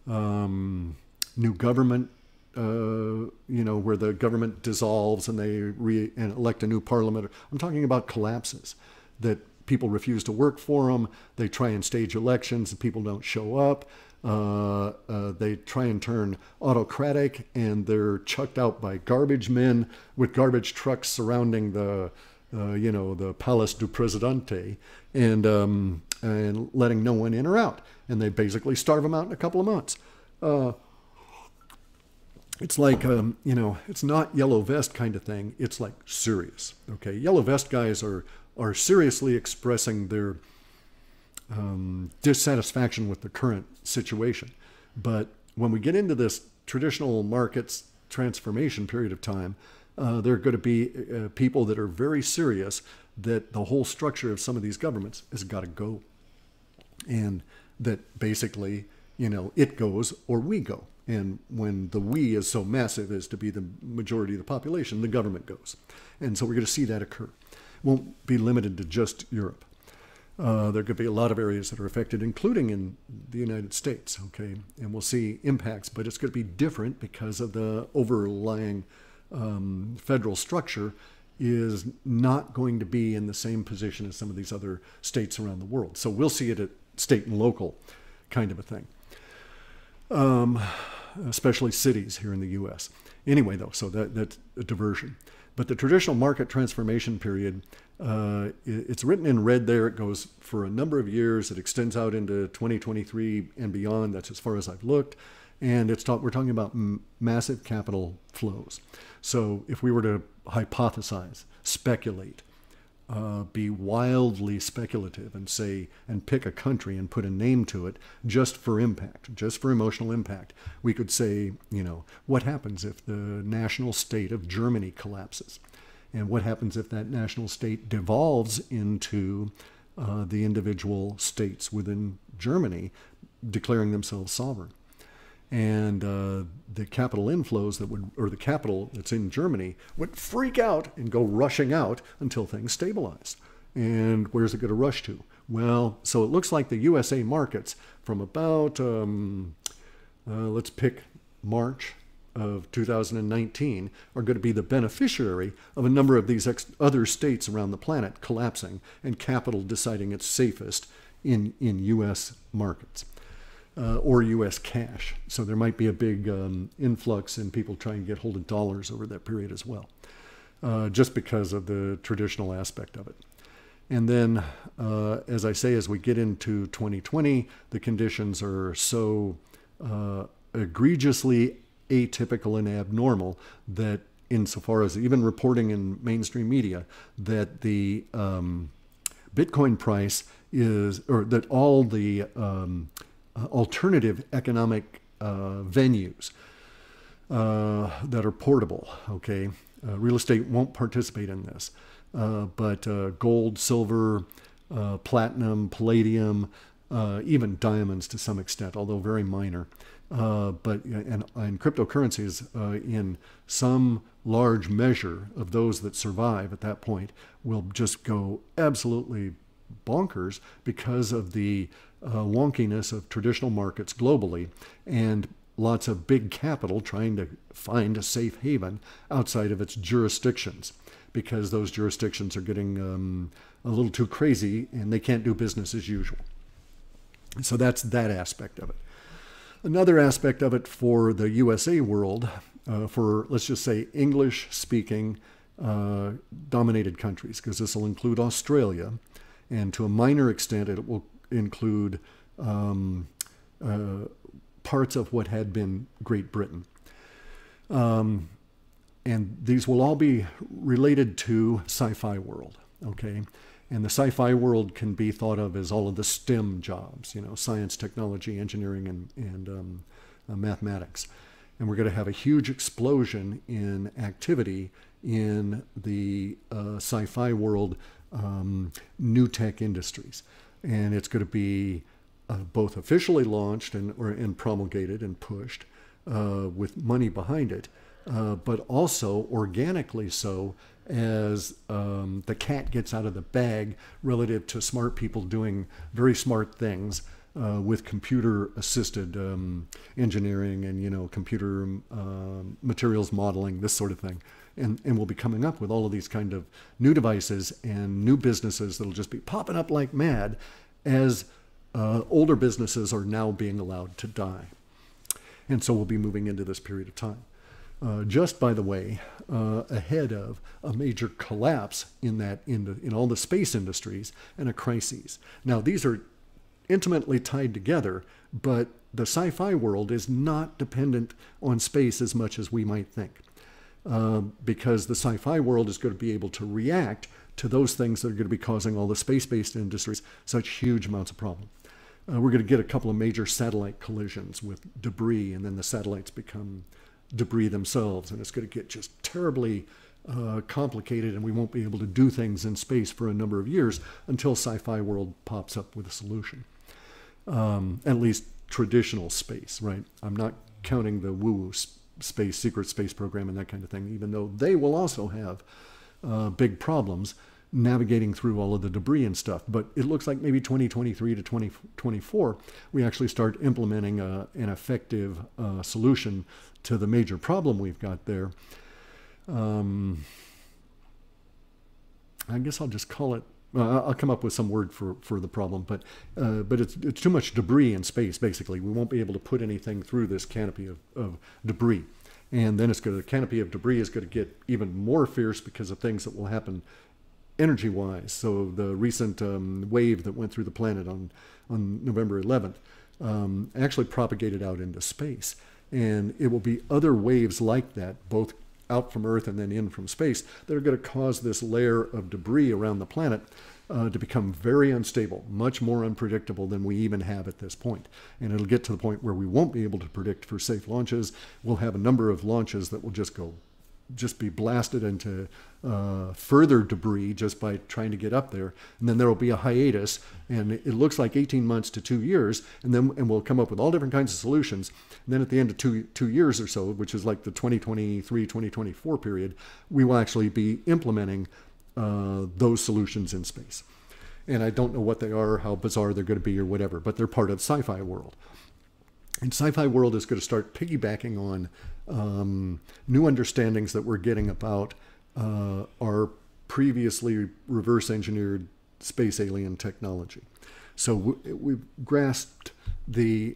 new government, where the government dissolves and they elect a new parliament. I'm talking about collapses, that people refuse to work for them. They try and stage elections and people don't show up. They try and turn autocratic and they're chucked out by garbage men with garbage trucks surrounding the Palace du Presidente and letting no one in or out. And they basically starve them out in a couple of months. It's like, it's not yellow vest kind of thing. It's like serious. Okay, yellow vest guys are seriously expressing their dissatisfaction with the current situation. But when we get into this traditional markets transformation period of time, there are going to be people that are very serious that the whole structure of some of these governments has got to go. And that basically, it goes or we go. And when the we is so massive as to be the majority of the population, the government goes. And so we're going to see that occur. Won't be limited to just Europe. There could be a lot of areas that are affected, including in the United States, okay? And we'll see impacts, but it's going to be different because of the overlying federal structure is not going to be in the same position as some of these other states around the world. So we'll see it at state and local kind of a thing, especially cities here in the U.S. Anyway, though, so that's a diversion. But the traditional market transformation period, it's written in red there. It goes for a number of years. It extends out into 2023 and beyond. That's as far as I've looked. And we're talking about massive capital flows. So if we were to hypothesize, speculate, be wildly speculative and say, and pick a country and put a name to it just for impact, just for emotional impact, we could say, what happens if the national state of Germany collapses? And what happens if that national state devolves into the individual states within Germany declaring themselves sovereign? And the capital inflows or the capital that's in Germany would freak out and go rushing out until things stabilize. And where's it going to rush to? Well, so it looks like the USA markets from about, let's pick March of 2019, are going to be the beneficiary of a number of these other states around the planet collapsing and capital deciding it's safest in US markets. Or U.S. cash. So there might be a big influx in people trying to get hold of dollars over that period as well, just because of the traditional aspect of it. And then, as I say, as we get into 2020, the conditions are so egregiously atypical and abnormal that insofar as even reporting in mainstream media that the Bitcoin price is, or that all the alternative economic venues that are portable, okay? Real estate won't participate in this, but gold, silver, platinum, palladium, even diamonds to some extent, although very minor. And cryptocurrencies in some large measure of those that survive at that point will just go absolutely bonkers because of the wonkiness of traditional markets globally and lots of big capital trying to find a safe haven outside of its jurisdictions, because those jurisdictions are getting a little too crazy and they can't do business as usual. So that's that aspect of it. Another aspect of it for the USA world, for let's just say English-speaking dominated countries, because this will include Australia, and to a minor extent it will include parts of what had been Great Britain. And these will all be related to sci-fi world, okay? And the sci-fi world can be thought of as all of the STEM jobs, science, technology, engineering, and mathematics. And we're going to have a huge explosion in activity in the sci-fi world, new tech industries. And it's going to be both officially launched and promulgated and pushed with money behind it, but also organically so, as the cat gets out of the bag relative to smart people doing very smart things with computer-assisted engineering and computer materials modeling, this sort of thing. And we'll be coming up with all of these kind of new devices and new businesses that'll just be popping up like mad as older businesses are now being allowed to die. And so we'll be moving into this period of time. Just by the way, ahead of a major collapse in all the space industries and a crisis. Now, these are intimately tied together, but the sci-fi world is not dependent on space as much as we might think, because the sci-fi world is going to be able to react to those things that are going to be causing all the space-based industries such huge amounts of problem. We're going to get a couple of major satellite collisions with debris, and then the satellites become debris themselves, and it's going to get just terribly complicated, and we won't be able to do things in space for a number of years until sci-fi world pops up with a solution. At least traditional space, right? I'm not counting the woo-woo space, secret space program and that kind of thing, even though they will also have big problems navigating through all of the debris and stuff. But it looks like maybe 2023 to 2024, we actually start implementing an effective solution to the major problem we've got there. I guess I'll just call it, I'll come up with some word for the problem, but it's too much debris in space, basically. We won't be able to put anything through this canopy of debris. And then the canopy of debris is going to get even more fierce because of things that will happen energy-wise. So the recent wave that went through the planet on November 11th actually propagated out into space. And it will be other waves like that, both out from Earth and then in from space, that are going to cause this layer of debris around the planet to become very unstable, much more unpredictable than we even have at this point. And it'll get to the point where we won't be able to predict for safe launches. We'll have a number of launches that will just be blasted into further debris just by trying to get up there. And then there will be a hiatus, and it looks like 18 months to 2 years, and we'll come up with all different kinds of solutions. And then at the end of two years or so, which is like the 2023-2024 period, we will actually be implementing those solutions in space. And I don't know what they are, how bizarre they're going to be or whatever, but they're part of sci-fi world. And sci-fi world is going to start piggybacking on new understandings that we're getting about our previously reverse engineered space alien technology. So we've grasped the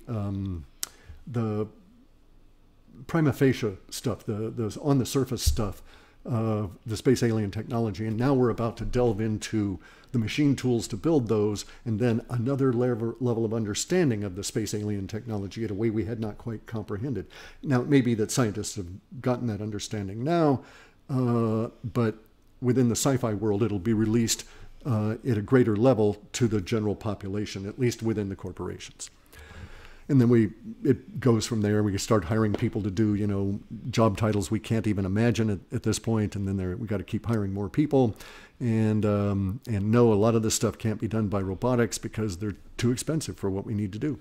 prima facie stuff, the on the surface stuff of the space alien technology, and now we're about to delve into the machine tools to build those, and then another level of understanding of the space alien technology in a way we had not quite comprehended. Now, it may be that scientists have gotten that understanding now, but within the sci-fi world, it'll be released at a greater level to the general population, at least within the corporations. And then it goes from there. We start hiring people to do, job titles we can't even imagine at this point. And then we got to keep hiring more people. And no, a lot of this stuff can't be done by robotics because they're too expensive for what we need to do.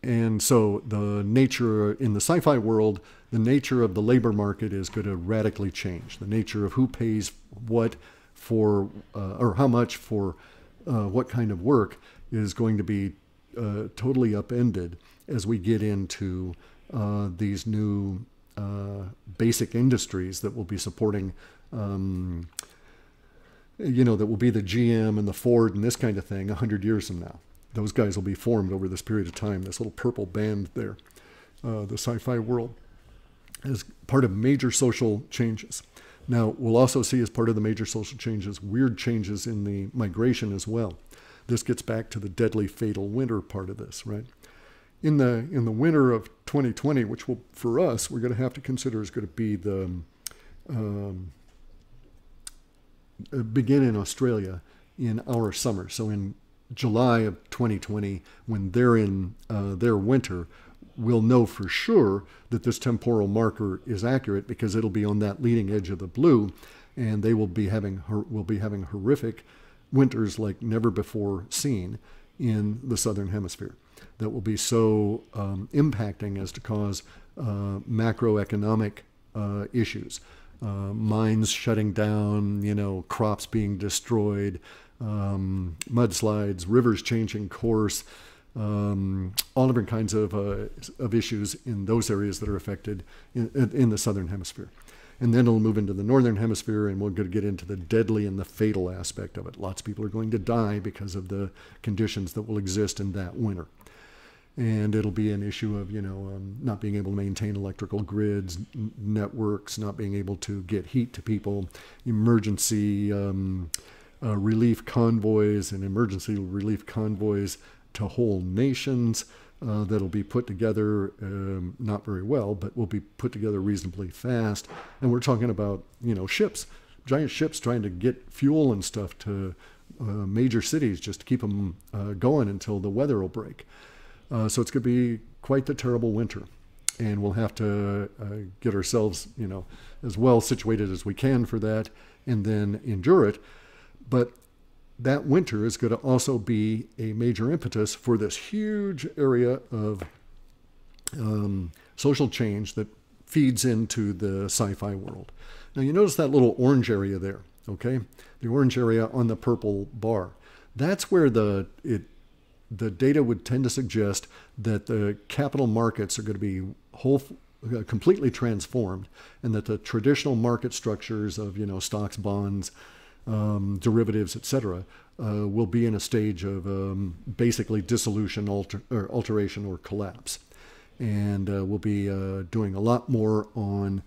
And so the nature in the sci-fi world, the nature of the labor market is going to radically change. The nature of who pays what for, or how much for what kind of work is going to be totally upended as we get into these new basic industries that will be supporting, that will be the GM and the Ford and this kind of thing 100 years from now. Those guys will be formed over this period of time, this little purple band there, the sci-fi world, as part of major social changes. Now, we'll also see as part of the major social changes, weird changes in the migration as well. This gets back to the deadly fatal winter part of this, right? In the winter of 2020, which will, for us, we're going to have to consider is going to be the begin in Australia in our summer. So in July of 2020, when they're in their winter, we'll know for sure that this temporal marker is accurate because it'll be on that leading edge of the blue, and they will be having horrific winters like never before seen in the southern hemisphere. That will be so impacting as to cause macroeconomic issues, mines shutting down, crops being destroyed, mudslides, rivers changing course, all different kinds of issues in those areas that are affected in the southern hemisphere. And then it'll move into the northern hemisphere, and we're going to get into the deadly and the fatal aspect of it. Lots of people are going to die because of the conditions that will exist in that winter. And it'll be an issue of, not being able to maintain electrical grids, networks, not being able to get heat to people, emergency relief convoys and emergency relief convoys to whole nations that'll be put together, not very well, but will be put together reasonably fast. And we're talking about, ships, giant ships trying to get fuel and stuff to major cities just to keep them going until the weather will break. So it's going to be quite the terrible winter. And we'll have to get ourselves, as well situated as we can for that and then endure it. But that winter is going to also be a major impetus for this huge area of social change that feeds into the sci-fi world. Now you notice that little orange area there, okay? The orange area on the purple bar. That's where the data would tend to suggest that the capital markets are going to be completely transformed, and that the traditional market structures of stocks, bonds, derivatives, etc., will be in a stage of basically dissolution, alteration, or collapse. And we'll be doing a lot more on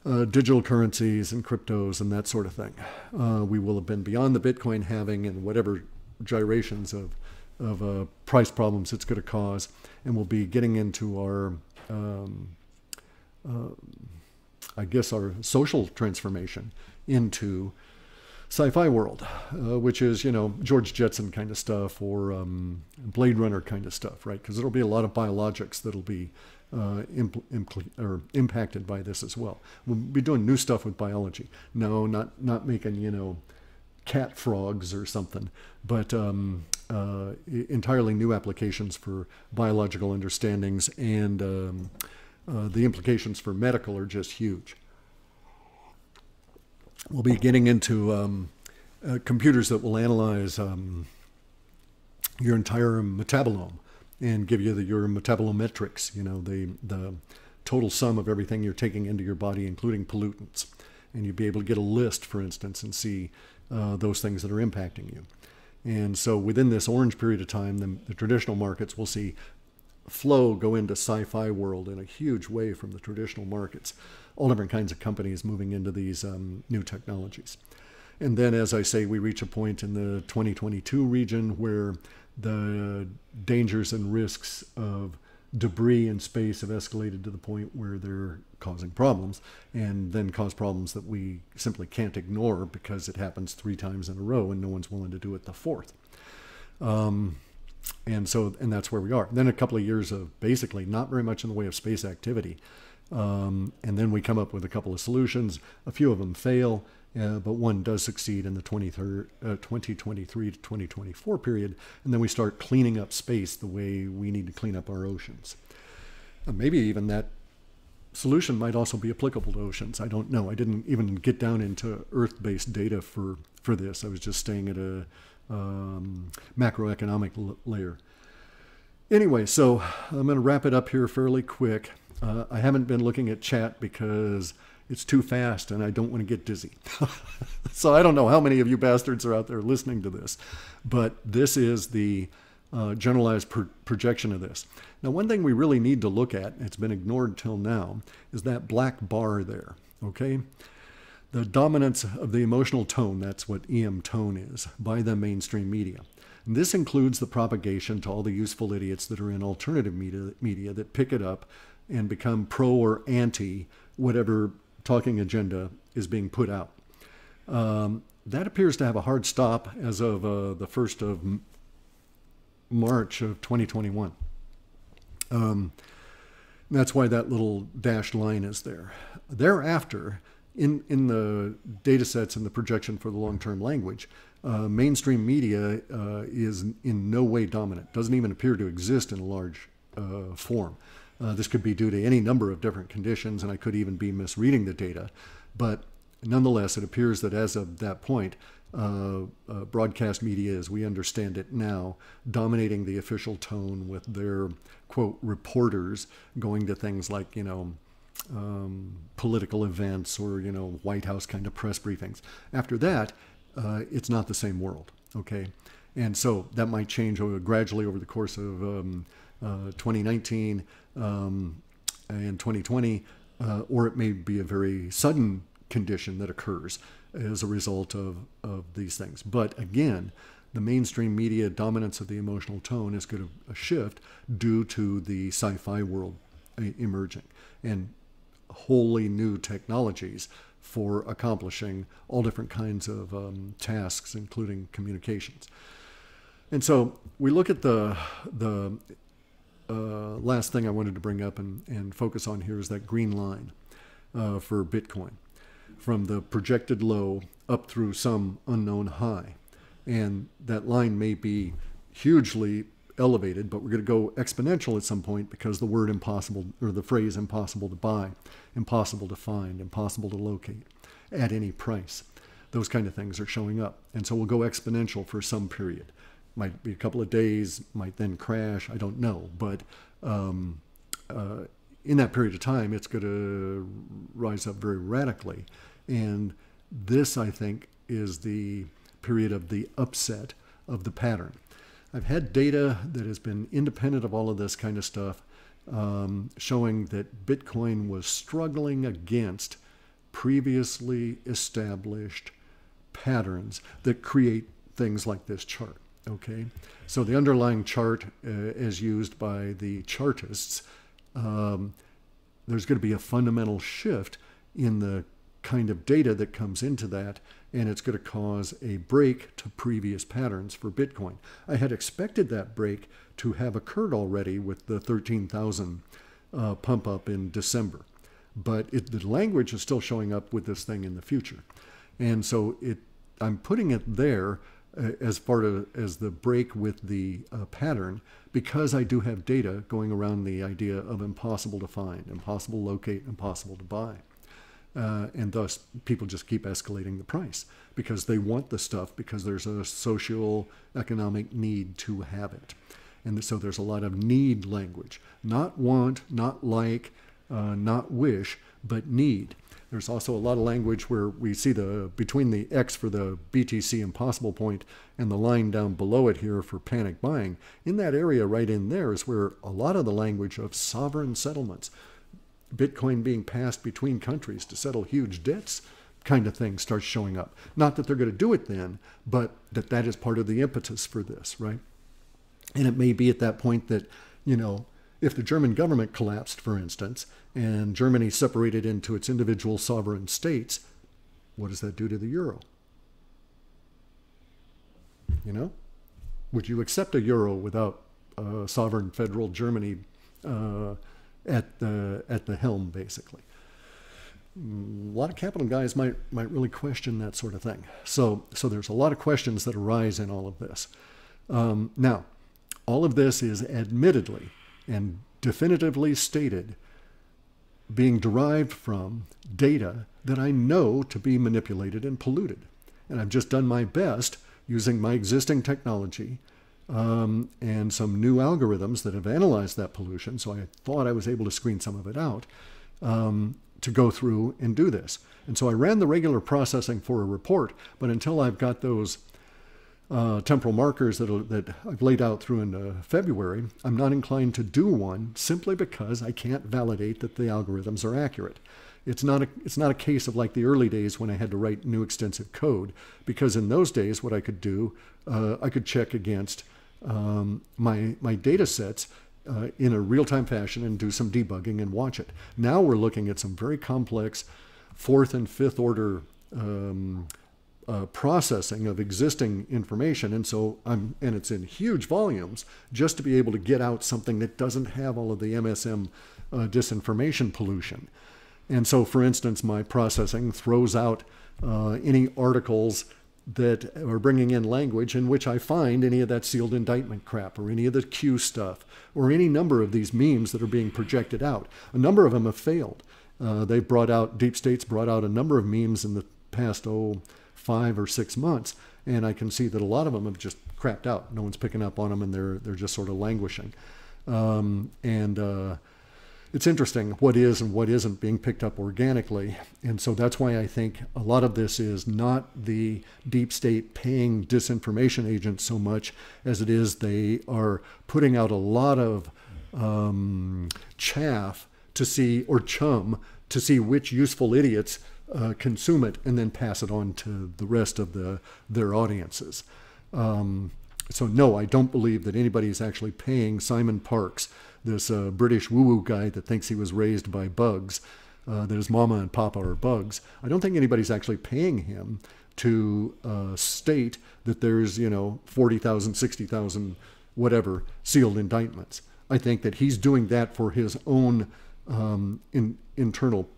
digital currencies and cryptos and that sort of thing. We will have been beyond the Bitcoin halving and whatever gyrations of price problems it's going to cause, and we'll be getting into our our social transformation into sci-fi world, which is, George Jetson kind of stuff, or Blade Runner kind of stuff, right? Because there'll be a lot of biologics that'll be impacted by this as well. We'll be doing new stuff with biology. No, not making, cat frogs or something, but entirely new applications for biological understandings, and the implications for medical are just huge. We'll be getting into computers that will analyze your entire metabolome and give you your metabolometrics, the total sum of everything you're taking into your body, including pollutants. And you'll be able to get a list, for instance, and see those things that are impacting you. And so within this orange period of time, the traditional markets will see flow go into sci-fi world in a huge way from the traditional markets. All different kinds of companies moving into these new technologies. And then, as I say, we reach a point in the 2022 region where the dangers and risks of debris in space have escalated to the point where they're causing problems, and then cause problems that we simply can't ignore because it happens 3 times in a row and no one's willing to do it the 4th. And that's where we are. Then a couple of years of basically not very much in the way of space activity. And then we come up with a couple of solutions. A few of them fail, but one does succeed in the 2023 to 2024 period. And then we start cleaning up space the way we need to clean up our oceans. Maybe even that solution might also be applicable to oceans. I don't know. I didn't even get down into Earth-based data for this. I was just staying at a macroeconomic layer. Anyway, so I'm going to wrap it up here fairly quick. I haven't been looking at chat because it's too fast and I don't want to get dizzy. So I don't know how many of you bastards are out there listening to this, but this is the generalized projection of this. Now, one thing we really need to look at, it's been ignored till now, is that black bar there, okay? The dominance of the emotional tone, that's what EM tone is, by the mainstream media. And this includes the propagation to all the useful idiots that are in alternative media that pick it up and become pro or anti whatever talking agenda is being put out. That appears to have a hard stop as of the 1st of March of 2021. That's why that little dashed line is there. Thereafter, in the data sets and the projection for the long-term language, mainstream media is in no way dominant, doesn't even appear to exist in a large form. This could be due to any number of different conditions, and I could even be misreading the data. But nonetheless, it appears that as of that point, broadcast media, as we understand it now, dominating the official tone with their, quote, reporters going to things like, political events or, White House kind of press briefings. After that, it's not the same world, okay? And so that might change gradually over the course of 2019 and 2020, or it may be a very sudden condition that occurs as a result of these things. But again, the mainstream media dominance of the emotional tone is going to shift due to the sci-fi world emerging and wholly new technologies for accomplishing all different kinds of tasks, including communications. And so we look at the last thing I wanted to bring up and focus on here is that green line for Bitcoin, from the projected low up through some unknown high. And that line may be hugely elevated, but we're going to go exponential at some point because the word impossible, or the phrase impossible to buy, impossible to find, impossible to locate at any price. Those kind of things are showing up. And so we'll go exponential for some period. Might be a couple of days, might then crash, I don't know. But in that period of time, it's going to rise up very radically. And this, I think, is the period of the upset of the pattern. I've had data that has been independent of all of this kind of stuff, showing that Bitcoin was struggling against previously established patterns that create things like this chart. Okay, so the underlying chart, as used by the chartists, there's going to be a fundamental shift in the kind of data that comes into that, and it's going to cause a break to previous patterns for Bitcoin. I had expected that break to have occurred already with the 13,000 pump up in December, but the language is still showing up with this thing in the future. And so I'm putting it there as part of as the break with the pattern, because I do have data going around the idea of impossible to find, impossible to locate, impossible to buy. And thus people just keep escalating the price because they want the stuff, because there's a social economic need to have it. And so there's a lot of need language, not want, not like, not wish, but need. There's also a lot of language where we see between the X for the BTC impossible point and the line down below it here for panic buying. In that area right in there is where a lot of the language of sovereign settlements, Bitcoin being passed between countries to settle huge debts kind of thing starts showing up. Not that they're going to do it then, but that is part of the impetus for this, right? And it may be at that point that, if the German government collapsed, for instance, and Germany separated into its individual sovereign states, what does that do to the euro? Would you accept a euro without sovereign federal Germany at the helm, basically? A lot of capital guys might really question that sort of thing. So there's a lot of questions that arise in all of this. Now, all of this is admittedly and definitively stated being derived from data that I know to be manipulated and polluted. And I've just done my best using my existing technology and some new algorithms that have analyzed that pollution. So I thought I was able to screen some of it out to go through and do this. And so I ran the regular processing for a report, but until I've got those temporal markers that I've laid out through in February, I'm not inclined to do one simply because I can't validate that the algorithms are accurate. It's not a case of like the early days when I had to write new extensive code, because in those days what I could do, I could check against my data sets in a real-time fashion and do some debugging and watch it. Now we're looking at some very complex fourth and fifth order processing of existing information, and so and it's in huge volumes just to be able to get out something that doesn't have all of the MSM disinformation pollution. And so, for instance, my processing throws out any articles that are bringing in language in which I find any of that sealed indictment crap or any of the Q stuff or any number of these memes that are being projected out. A number of them have failed. They've brought out, Deep State's brought out a number of memes in the past, 5 or 6 months, and I can see that a lot of them have just crapped out. No one's picking up on them, and they're just sort of languishing. It's interesting what is and what isn't being picked up organically. And so that's why I think a lot of this is not the deep state paying disinformation agents so much as it is they are putting out a lot of chaff to see, or chum, to see which useful idiots consume it and then pass it on to the rest of their audiences. So no, I don't believe that anybody is actually paying Simon Parks, this British woo-woo guy that thinks he was raised by bugs, that his mama and papa are bugs. I don't think anybody's actually paying him to state that there's, 40,000, 60,000, whatever, sealed indictments. I think that he's doing that for his own internal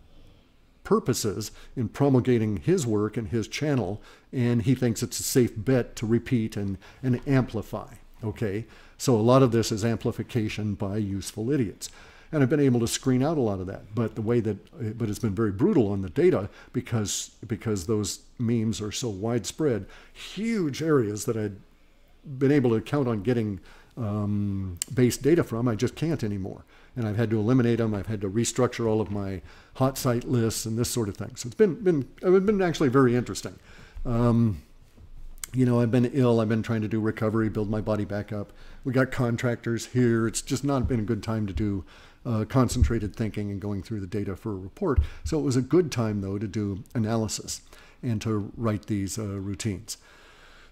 purposes in promulgating his work and his channel, and he thinks it's a safe bet to repeat and amplify. Okay, so a lot of this is amplification by useful idiots, and I've been able to screen out a lot of that. But but it's been very brutal on the data because those memes are so widespread. Huge areas that I'd been able to count on getting base data from, I just can't anymore. And I've had to eliminate them. I've had to restructure all of my hot site lists and this sort of thing. So it's been actually very interesting. I've been ill. I've been trying to do recovery, build my body back up. We got contractors here. It's just not been a good time to do concentrated thinking and going through the data for a report. So it was a good time, though, to do analysis and to write these routines.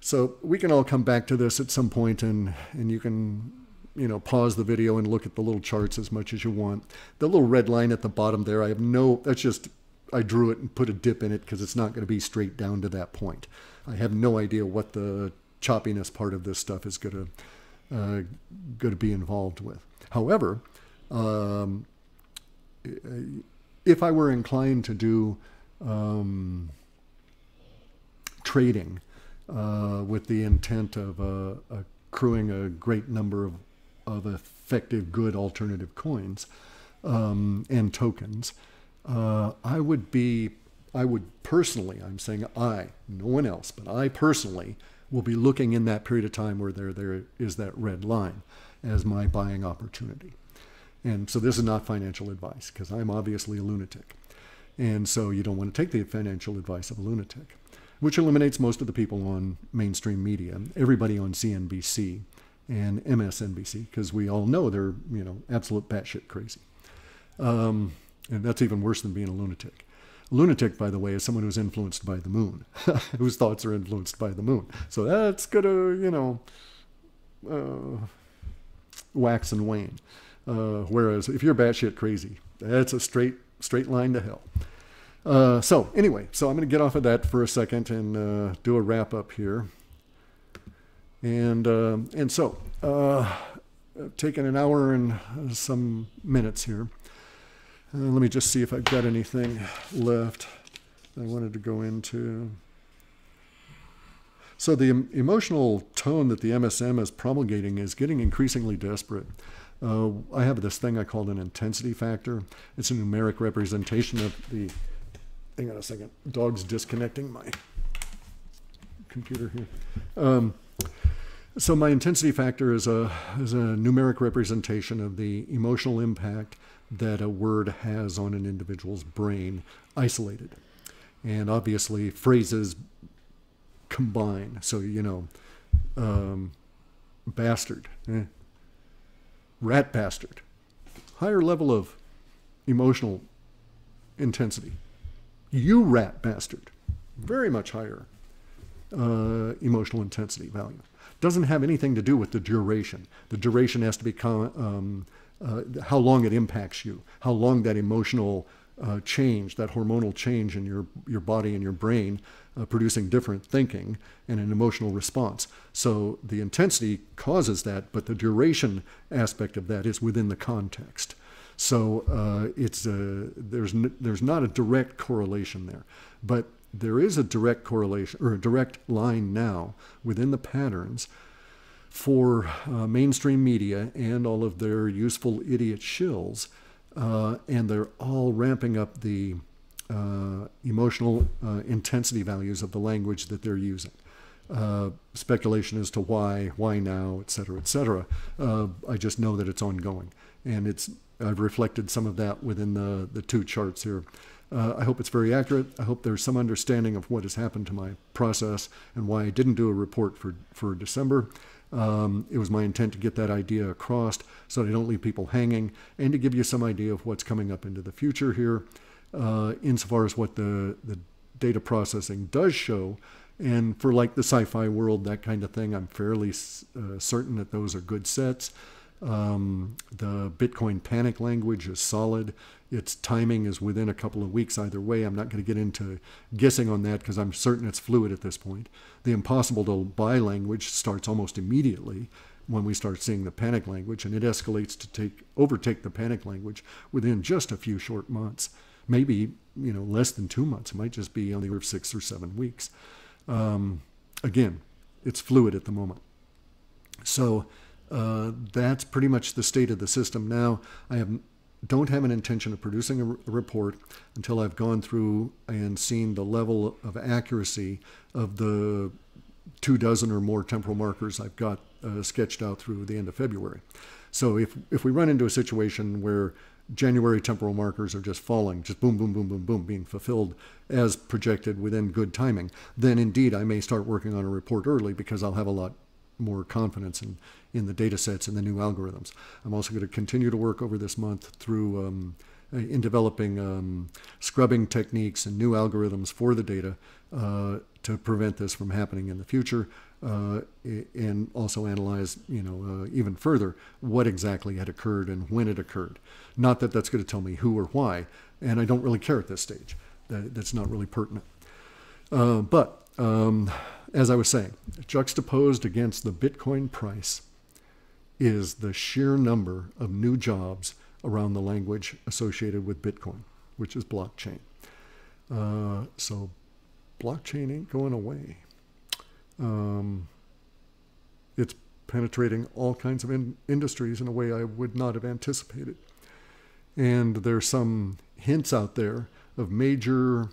So we can all come back to this at some point, and you can pause the video and look at the little charts as much as you want. The little red line at the bottom there, I drew it and put a dip in it because it's not going to be straight down to that point. I have no idea what the choppiness part of this stuff is going to be involved with. However, if I were inclined to do trading with the intent of accruing a great number of effective, good alternative coins and tokens, I would personally, I'm saying no one else, but I personally will be looking in that period of time where there is that red line as my buying opportunity. And so this is not financial advice, because I'm obviously a lunatic. And so you don't want to take the financial advice of a lunatic, which eliminates most of the people on mainstream media, everybody on CNBC and MSNBC, because we all know they're, absolute batshit crazy. And that's even worse than being a lunatic. A lunatic, by the way, is someone who's influenced by the moon, whose thoughts are influenced by the moon. So that's going to, wax and wane. Whereas if you're batshit crazy, that's a straight line to hell. So anyway, so I'm going to get off of that for a second and do a wrap up here. And so taking an hour and some minutes here. Let me just see if I've got anything left I wanted to go into. So the emotional tone that the MSM is promulgating is getting increasingly desperate. I have this thing I call an intensity factor. It's a numeric representation of the, hang on a second, dog's disconnecting my computer here. So my intensity factor is a numeric representation of the emotional impact that a word has on an individual's brain, isolated. And obviously phrases combine. So, bastard, rat bastard, higher level of emotional intensity. You rat bastard, very much higher emotional intensity value. Doesn't have anything to do with the duration. The duration has to be how long it impacts you, how long that emotional change, that hormonal change in your body and your brain, producing different thinking and an emotional response. So the intensity causes that, but the duration aspect of that is within the context. So there's not a direct correlation there, but there is a direct correlation, or a direct line now within the patterns for mainstream media and all of their useful idiot shills, and they're all ramping up the emotional intensity values of the language that they're using. Speculation as to why now, et cetera, et cetera. I just know that it's ongoing, and I've reflected some of that within the two charts here. I hope it's very accurate. I hope there's some understanding of what has happened to my process and why I didn't do a report for December. It was my intent to get that idea across so that I don't leave people hanging, and to give you some idea of what's coming up into the future here, insofar as what the data processing does show. And for like the sci-fi world, that kind of thing, I'm fairly certain that those are good sets. The Bitcoin panic language is solid. Its timing is within a couple of weeks either way. I'm not going to get into guessing on that because I'm certain it's fluid at this point. The impossible to buy language starts almost immediately when we start seeing the panic language, and it escalates to overtake the panic language within just a few short months, maybe less than 2 months. It might just be on the order of 6 or 7 weeks. Again, it's fluid at the moment. So that's pretty much the state of the system now. I don't have an intention of producing a report until I've gone through and seen the level of accuracy of the 24 or more temporal markers I've got sketched out through the end of February. So if we run into a situation where January temporal markers are just falling, just boom, boom, boom, boom, boom, being fulfilled as projected within good timing, then indeed I may start working on a report early because I'll have a lot more confidence in the data sets and the new algorithms. I'm also going to continue to work over this month through in developing scrubbing techniques and new algorithms for the data to prevent this from happening in the future, and also analyze, even further what exactly had occurred and when it occurred. Not that that's going to tell me who or why, and I don't really care at this stage. That's not really pertinent. But as I was saying, juxtaposed against the Bitcoin price is the sheer number of new jobs around the language associated with Bitcoin, which is blockchain. So blockchain ain't going away. It's penetrating all kinds of industries in a way I would not have anticipated. And there's some hints out there of major,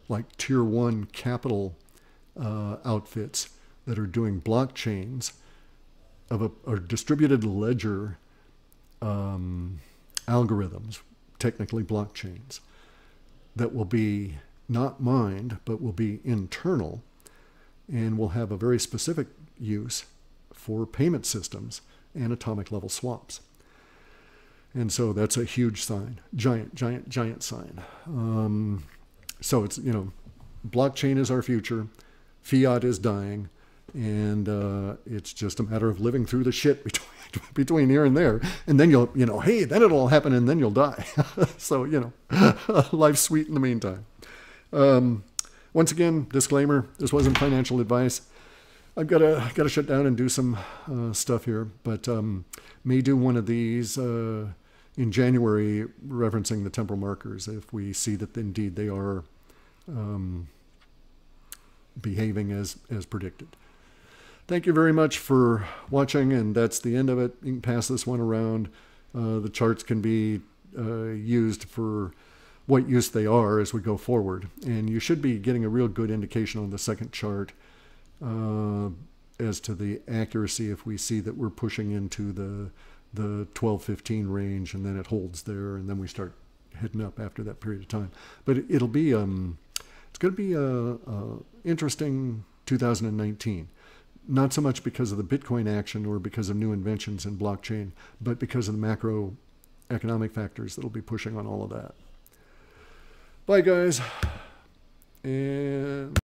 like tier 1 capital outfits that are doing blockchains of a distributed ledger algorithms, technically blockchains, that will be not mined, but will be internal and will have a very specific use for payment systems and atomic level swaps. And so that's a huge sign, giant sign. So it's, blockchain is our future, fiat is dying, and it's just a matter of living through the shit between here and there. And then hey, then it'll all happen and then you'll die. So, life's sweet in the meantime. Once again, disclaimer, this wasn't financial advice. I've got to shut down and do some stuff here, but may do one of these in January, referencing the temporal markers, if we see that indeed they are behaving as predicted. Thank you very much for watching, and that's the end of it. You can pass this one around. The charts can be used for what use they are as we go forward, and you should be getting a real good indication on the second chart as to the accuracy if we see that we're pushing into the 12-15 range, and then it holds there, and then we start heading up after that period of time. But it'll be it's going to be a interesting 2019. Not so much because of the Bitcoin action or because of new inventions in blockchain, but because of the macroeconomic factors that'll be pushing on all of that. Bye, guys. And